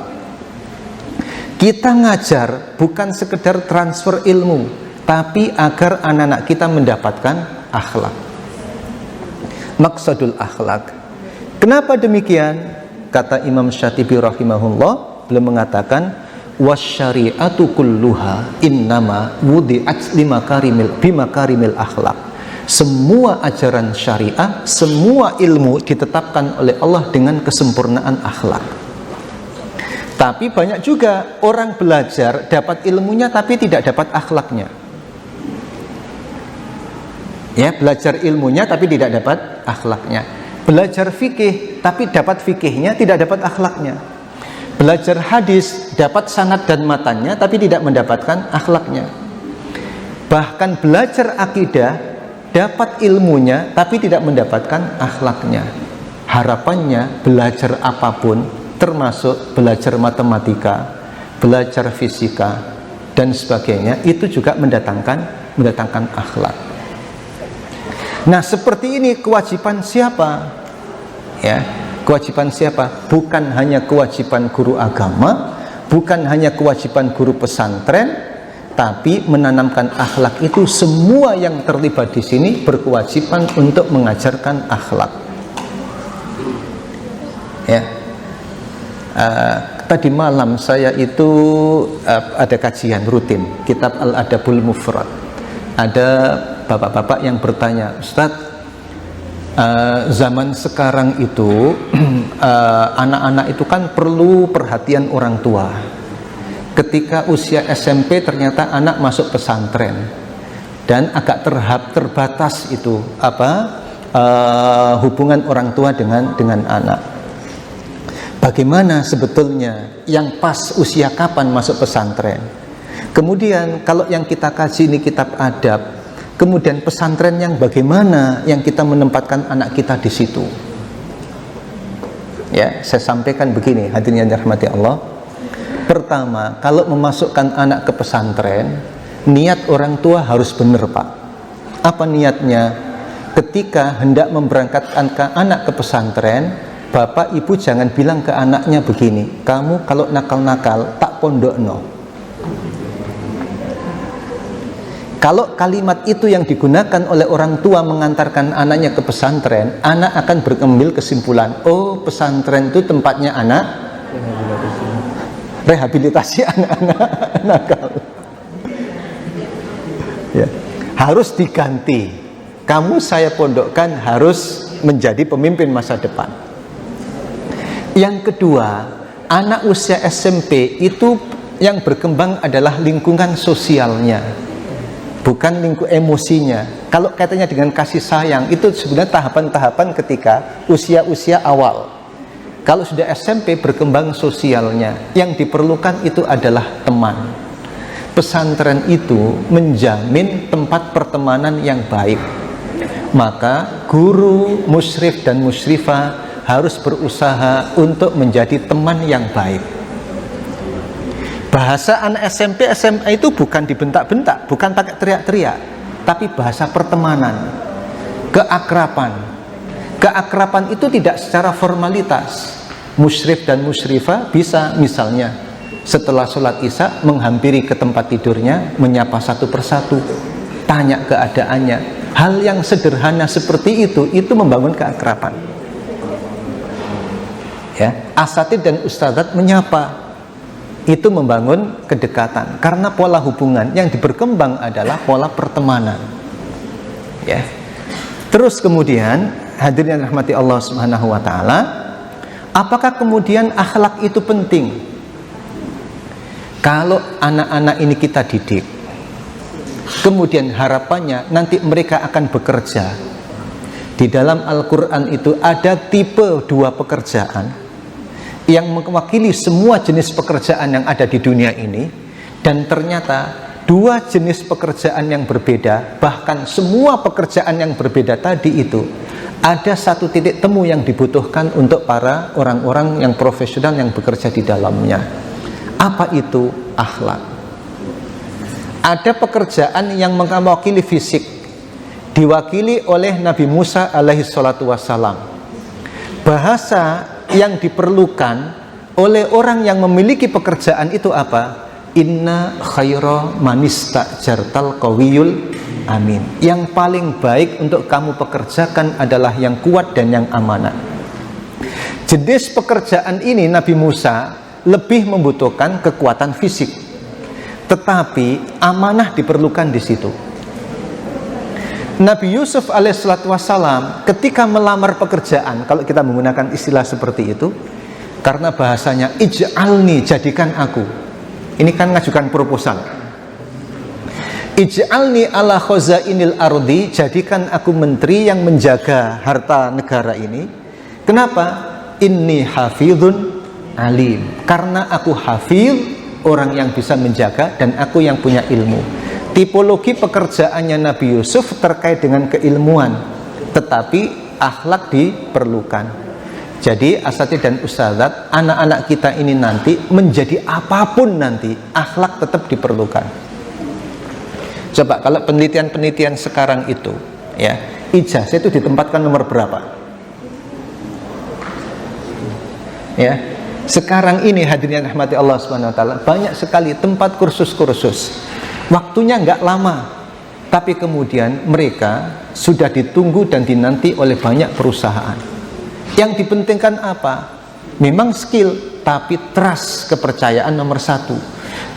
Kita ngajar bukan sekedar transfer ilmu, tapi agar anak-anak kita mendapatkan akhlak. Maksudul akhlak. Kenapa demikian? Kata Imam Syatibi rahimahullah, beliau mengatakan, wasyari'atu kulluha innama wudi'at bimakarimil akhlak. Semua ajaran syariah, semua ilmu ditetapkan oleh Allah dengan kesempurnaan akhlak. Tapi banyak juga orang belajar dapat ilmunya tapi tidak dapat akhlaknya. Ya, belajar ilmunya tapi tidak dapat akhlaknya. Belajar fikih tapi dapat fikihnya, tidak dapat akhlaknya. Belajar hadis dapat sanad dan matannya tapi tidak mendapatkan akhlaknya. Bahkan belajar akidah dapat ilmunya tapi tidak mendapatkan akhlaknya. Harapannya belajar apapun, termasuk belajar matematika, belajar fisika dan sebagainya, itu juga mendatangkan akhlak. Nah, seperti ini kewajiban siapa? Ya, kewajiban siapa? Bukan hanya kewajiban guru agama, bukan hanya kewajiban guru pesantren, tapi menanamkan akhlak itu semua yang terlibat di sini berkewajiban untuk mengajarkan akhlak. Ya, tadi malam saya itu ada kajian rutin kitab Al-Adabul Mufrad. Ada bapak-bapak yang bertanya, Ustadz, zaman sekarang itu anak-anak itu kan perlu perhatian orang tua. Ketika usia SMP ternyata anak masuk pesantren dan agak terbatas itu hubungan orang tua dengan anak. Bagaimana sebetulnya yang pas usia kapan masuk pesantren? Kemudian kalau yang kita kaji ini kitab adab, kemudian pesantren yang bagaimana yang kita menempatkan anak kita di situ? Ya, saya sampaikan begini, hadirin yang dirahmati Allah. Pertama, kalau memasukkan anak ke pesantren, niat orang tua harus benar, Pak. Apa niatnya? Ketika hendak memberangkatkan anak ke pesantren, bapak ibu jangan bilang ke anaknya begini, kamu kalau nakal-nakal tak pondokno. Kalau kalimat itu yang digunakan oleh orang tua mengantarkan anaknya ke pesantren, anak akan mengambil kesimpulan, oh pesantren itu tempatnya anak rehabilitasi anak-anak nakal. Ya, harus diganti. Kamu saya pondokkan harus menjadi pemimpin masa depan. Yang kedua, anak usia SMP itu yang berkembang adalah lingkungan sosialnya, bukan lingkup emosinya. Kalau kaitannya dengan kasih sayang, itu sebenarnya tahapan-tahapan ketika usia-usia awal. Kalau sudah SMP berkembang sosialnya, yang diperlukan itu adalah teman. Pesantren itu menjamin tempat pertemanan yang baik. Maka guru, musyrif dan musyrifah harus berusaha untuk menjadi teman yang baik. Bahasa anak SMP, SMA itu bukan dibentak-bentak, bukan pakai teriak-teriak, tapi bahasa pertemanan, keakraban. Keakraban itu tidak secara formalitas. Musyrif dan musyrifah bisa misalnya setelah sholat isya menghampiri ke tempat tidurnya, menyapa satu persatu, tanya keadaannya. Hal yang sederhana seperti itu membangun keakraban. Ya, asatidz dan ustadzat menyapa, itu membangun kedekatan, karena pola hubungan yang berkembang adalah pola pertemanan. Ya. Terus kemudian hadirin yang rahmati Allah Subhanahu wa taala, apakah kemudian akhlak itu penting? Kalau anak-anak ini kita didik, kemudian harapannya nanti mereka akan bekerja. Di dalam Al-Quran itu ada tipe 2 pekerjaan yang mewakili semua jenis pekerjaan yang ada di dunia ini, dan ternyata 2 jenis pekerjaan yang berbeda, bahkan semua pekerjaan yang berbeda tadi itu ada satu titik temu yang dibutuhkan untuk para orang-orang yang profesional yang bekerja di dalamnya. Apa itu? Akhlak. Ada pekerjaan yang mewakili fisik, diwakili oleh Nabi Musa alaihi salatu wassalam. Bahasa yang diperlukan oleh orang yang memiliki pekerjaan itu apa? Inna khaira manistajartal qawiyul amin. Yang paling baik untuk kamu pekerjakan adalah yang kuat dan yang amanah. Jenis pekerjaan ini Nabi Musa lebih membutuhkan kekuatan fisik, tetapi amanah diperlukan di situ. Nabi Yusuf alaihissalatu wassalam ketika melamar pekerjaan, kalau kita menggunakan istilah seperti itu, karena bahasanya ij'alni, jadikan aku, ini kan ngajukan proposal, ij'alni ala khazainil ardi, jadikan aku menteri yang menjaga harta negara ini. Kenapa? Inni hafidhun alim, karena aku hafidh, orang yang bisa menjaga, dan aku yang punya ilmu. tipologi pekerjaannya Nabi Yusuf terkait dengan keilmuan, tetapi akhlak diperlukan. Jadi asatidz dan ustadzat, anak-anak kita ini nanti menjadi apapun nanti, akhlak tetap diperlukan. Coba kalau penelitian-penelitian sekarang itu, ya, ijazah itu ditempatkan nomor berapa? Ya, sekarang ini hadirin yang dirahmati Allah Subhanahu wa taala, banyak sekali tempat kursus-kursus. Waktunya nggak lama, tapi kemudian mereka sudah ditunggu dan dinanti oleh banyak perusahaan. Yang dipentingkan apa? Memang skill, tapi trust, kepercayaan nomor satu.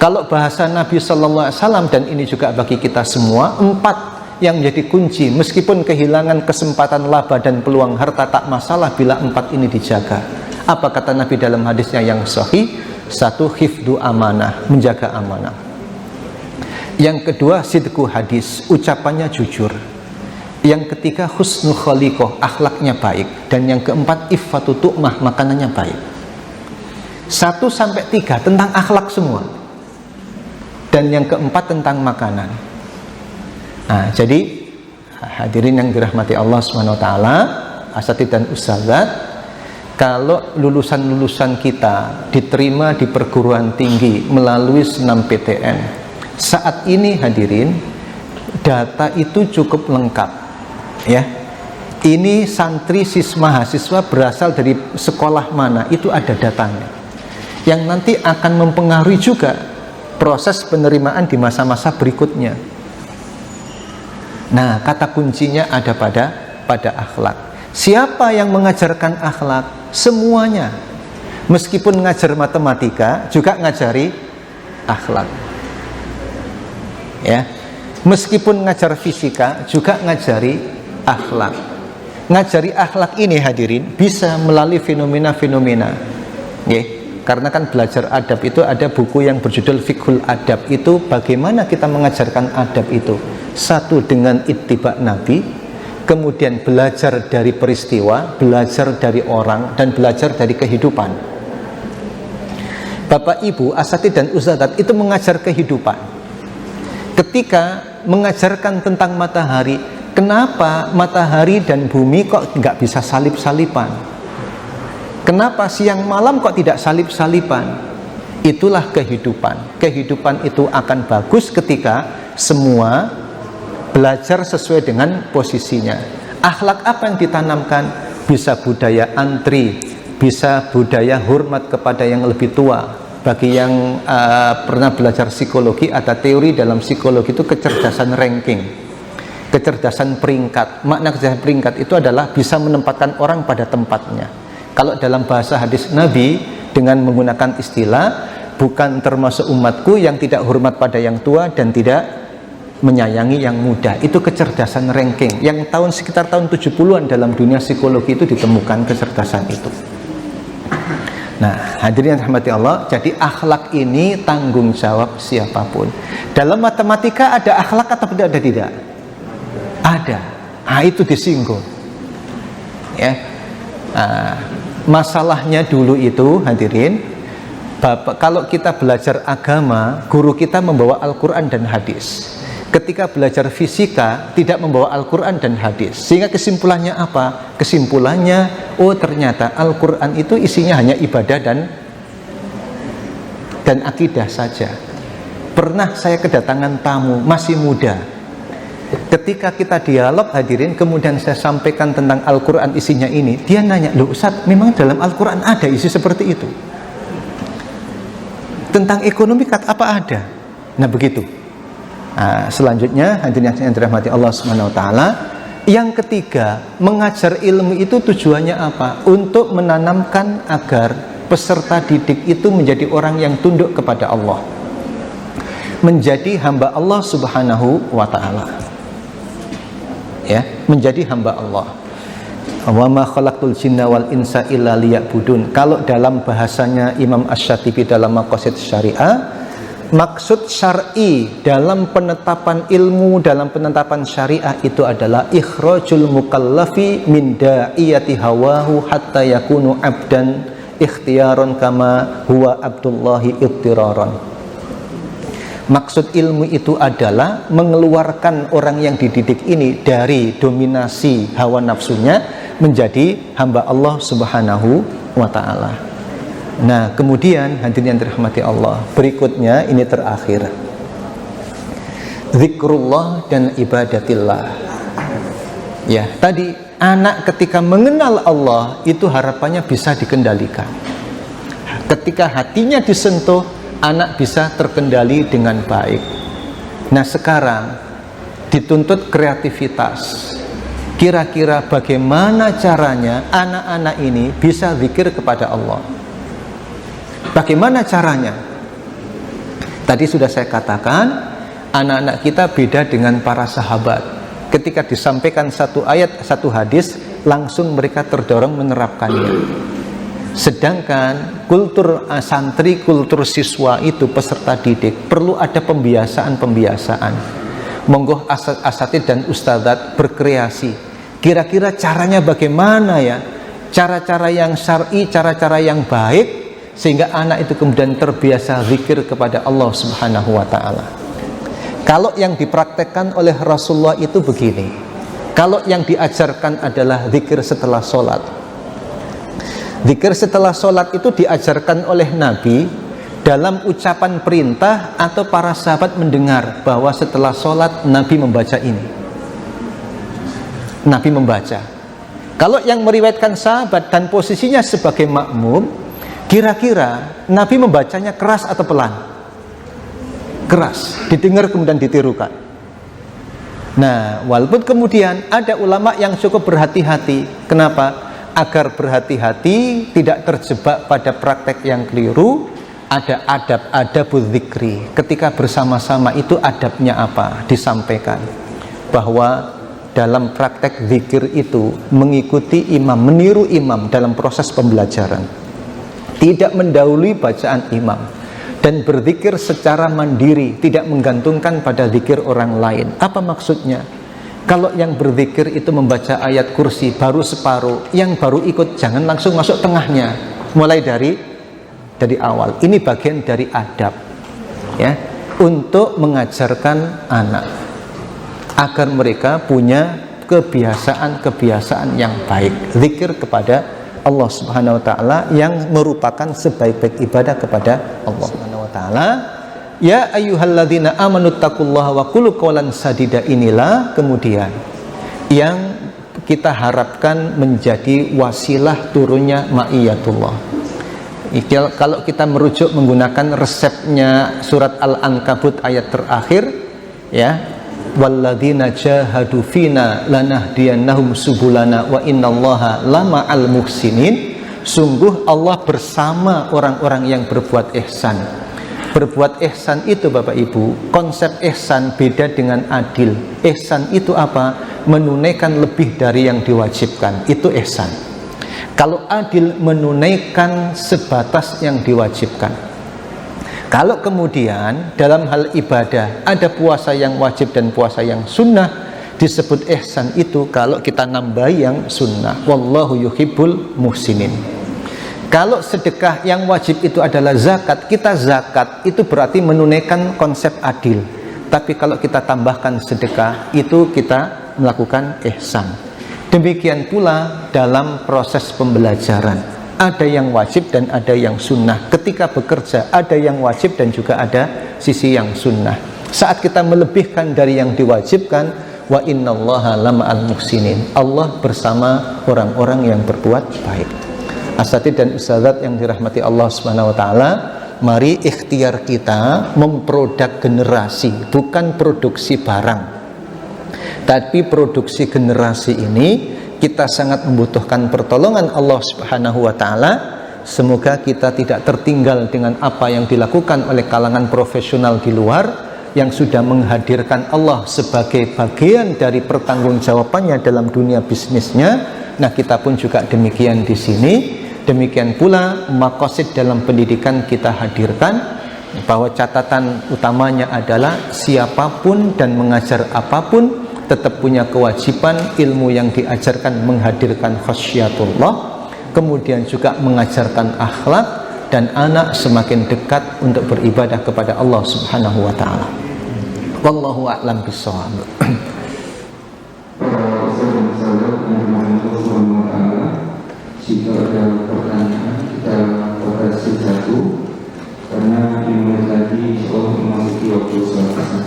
Kalau bahasa Nabi Sallallahu Alaihi Wasallam, dan ini juga bagi kita semua, 4 yang menjadi kunci. Meskipun kehilangan kesempatan laba dan peluang harta tak masalah bila 4 ini dijaga. Apa kata Nabi dalam hadisnya yang sahih? 1, hifdu amanah, menjaga amanah. Yang kedua, sidqu hadis, ucapannya jujur. Yang ketiga, husnul khaliqah, akhlaknya baik. Dan yang keempat, iffatu tu'mah, makanannya baik. 1-3 tentang akhlak semua. Dan yang keempat tentang makanan. Nah, jadi hadirin yang dirahmati Allah Subhanahu wa taala, asatidz dan ustadzat, kalau lulusan-lulusan kita diterima di perguruan tinggi melalui senam PTN, saat ini hadirin, data itu cukup lengkap, ya. Ini santri mahasiswa berasal dari sekolah mana, itu ada datanya, yang nanti akan mempengaruhi juga proses penerimaan di masa-masa berikutnya. Nah, kata kuncinya ada pada akhlak. Siapa yang mengajarkan akhlak? Semuanya. Meskipun ngajar matematika, juga ngajari akhlak. Ya, meskipun ngajar fisika juga ngajari akhlak. Ngajari akhlak ini hadirin bisa melalui fenomena-fenomena. Ya, karena kan belajar adab itu ada buku yang berjudul Fiqhul Adab. Itu bagaimana kita mengajarkan adab itu. 1 dengan ittiba Nabi, kemudian belajar dari peristiwa, belajar dari orang, dan belajar dari kehidupan. Bapak Ibu, asatidz dan ustadzat itu mengajar kehidupan. Ketika mengajarkan tentang matahari, kenapa matahari dan bumi kok nggak bisa salip-salipan? Kenapa siang malam kok tidak salip-salipan? Itulah kehidupan. Kehidupan itu akan bagus ketika semua belajar sesuai dengan posisinya. Akhlak apa yang ditanamkan? Bisa budaya antri, bisa budaya hormat kepada yang lebih tua. Bagi yang pernah belajar psikologi, ada teori dalam psikologi itu kecerdasan ranking, kecerdasan peringkat. Makna kecerdasan peringkat itu adalah bisa menempatkan orang pada tempatnya. Kalau dalam bahasa hadis Nabi dengan menggunakan istilah, bukan termasuk umatku yang tidak hormat pada yang tua dan tidak menyayangi yang muda. Itu kecerdasan ranking yang sekitar tahun 70-an dalam dunia psikologi itu ditemukan kecerdasan itu. Nah, hadirin yang dirahmati Allah, jadi akhlak ini tanggung jawab siapapun. Dalam matematika ada akhlak atau tidak? Ada. Itu disinggung. Ya. Masalahnya dulu itu hadirin, kalau kita belajar agama, guru kita membawa Al-Quran dan hadis. Ketika belajar fisika tidak membawa Al-Quran dan hadis, sehingga kesimpulannya apa? Kesimpulannya, oh ternyata Al-Quran itu isinya hanya ibadah dan akidah saja. Pernah saya kedatangan tamu masih muda, ketika kita dialog hadirin, kemudian saya sampaikan tentang Al-Quran isinya ini, dia nanya, loh Ustaz, memang dalam Al-Quran ada isi seperti itu? Tentang ekonomi apa ada? Nah begitu. Selanjutnya hadirin yang dirahmati Allah Subhanahu wa taala, yang ketiga, mengajar ilmu itu tujuannya apa? Untuk menanamkan agar peserta didik itu menjadi orang yang tunduk kepada Allah, menjadi hamba Allah Subhanahu wa taala. Ya, menjadi hamba Allah. Wa ma khalaqtul jinna wal insa illa liya'budun. Kalau dalam bahasanya Imam Asy-Syatibi dalam Maqasid Syariah, maksud syar'i dalam penetapan ilmu, dalam penetapan syariah itu adalah ikhrajul mukallafi min da'iyati hawahu hatta yakunu abdan ikhtiyaron kama huwa abdullahi ittiraron. Maksud ilmu itu adalah mengeluarkan orang yang dididik ini dari dominasi hawa nafsunya menjadi hamba Allah Subhanahu wa ta'ala. Nah, kemudian hadirin yang dirahmati Allah, berikutnya ini terakhir, zikrullah dan ibadatillah. Ya, tadi anak ketika mengenal Allah itu harapannya bisa dikendalikan. Ketika hatinya disentuh, anak bisa terkendali dengan baik. Nah, sekarang dituntut kreativitas. Kira-kira bagaimana caranya anak-anak ini bisa zikir kepada Allah? Bagaimana caranya? Tadi sudah saya katakan, anak-anak kita beda dengan para sahabat. Ketika disampaikan satu ayat, satu hadis, langsung mereka terdorong menerapkannya. Sedangkan kultur santri, kultur siswa itu peserta didik perlu ada pembiasaan. Monggo asatid dan ustadzat berkreasi. Kira-kira caranya bagaimana ya? Cara-cara yang syar'i, cara-cara yang baik, sehingga anak itu kemudian terbiasa zikir kepada Allah Subhanahu wa ta'ala. Kalau yang dipraktekkan oleh Rasulullah itu begini. Kalau yang diajarkan adalah zikir setelah sholat. Zikir setelah sholat itu diajarkan oleh Nabi dalam ucapan perintah atau para sahabat mendengar bahwa setelah sholat Nabi membaca ini. Nabi membaca. Kalau yang meriwayatkan sahabat dan posisinya sebagai makmum, kira-kira Nabi membacanya keras atau pelan? Keras, didengar kemudian ditirukan. Nah, walaupun kemudian ada ulama yang cukup berhati-hati. Kenapa? Agar berhati-hati, tidak terjebak pada praktek yang keliru. Ada adab dzikri. Ketika bersama-sama itu adabnya apa? Disampaikan bahwa dalam praktek zikir itu mengikuti imam, meniru imam dalam proses pembelajaran, tidak mendahului bacaan imam, dan berzikir secara mandiri, tidak menggantungkan pada zikir orang lain. Apa maksudnya? Kalau yang berzikir itu membaca ayat kursi baru separuh, yang baru ikut jangan langsung masuk tengahnya, mulai dari awal. Ini bagian dari adab, ya, untuk mengajarkan anak agar mereka punya kebiasaan yang baik, zikir kepada Allah Subhanahu wa ta'ala, yang merupakan sebaik-baik ibadah kepada Allah Subhanahu wa ta'ala. Ya ayyuhalladzina amanu taqullaha wa qulu qawlan sadida, inilah kemudian yang kita harapkan menjadi wasilah turunnya ma'iyatullah. Kalau kita merujuk menggunakan resepnya surat Al-Ankabut ayat terakhir, ya, walladzina jahadu fina lanahdiyannahum subulana wa innallaha lama'al muhsinin. Sungguh Allah bersama orang-orang yang berbuat ihsan. Berbuat ihsan itu Bapak Ibu, konsep ihsan beda dengan adil. Ihsan itu apa? Menunaikan lebih dari yang diwajibkan, itu ihsan. Kalau adil, menunaikan sebatas yang diwajibkan. Kalau kemudian dalam hal ibadah ada puasa yang wajib dan puasa yang sunnah, disebut ihsan itu kalau kita nambah yang sunnah. Wallahu yuhibbul muhsinin. Kalau sedekah yang wajib itu adalah zakat, kita zakat itu berarti menunaikan konsep adil. Tapi kalau kita tambahkan sedekah, itu kita melakukan ihsan. Demikian pula dalam proses pembelajaran, ada yang wajib dan ada yang sunnah. Ketika bekerja, ada yang wajib dan juga ada sisi yang sunnah. Saat kita melebihkan dari yang diwajibkan, wa innallaha lama'al muhsinin, Allah bersama orang-orang yang berbuat baik. Asatid dan ustadzat yang dirahmati Allah Subhanahu wa ta'ala, mari ikhtiar kita memproduk generasi, bukan produksi barang, tapi produksi generasi ini. Kita sangat membutuhkan pertolongan Allah Subhanahu wa ta'ala. Semoga kita tidak tertinggal dengan apa yang dilakukan oleh kalangan profesional di luar yang sudah menghadirkan Allah sebagai bagian dari pertanggungjawabannya dalam dunia bisnisnya. Nah, kita pun juga demikian di sini. Demikian pula maqasid dalam pendidikan kita hadirkan, bahwa catatan utamanya adalah siapapun dan mengajar apapun tetap punya kewajiban ilmu yang diajarkan menghadirkan khasyatullah, kemudian juga mengajarkan akhlak, dan anak semakin dekat untuk beribadah kepada Allah Subhanahu wa taala. Wallahu a'lam bishawab. Jika ada pertanyaan kita batasi satu, karena 5 menit lagi insyaallah memasuki waktu sholat.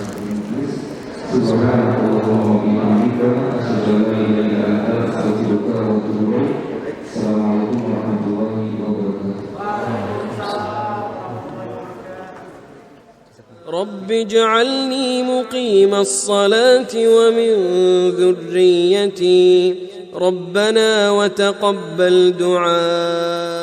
Subhanallah wa bihamdika asyhadu an la ilaha illa anta astaghfiruka wa atubu ilaik. Assalamualaikum warahmatullahi wabarakatuh. رب اجعلني مقيم الصلاة ومن ذريتي ربنا وتقبل دعاء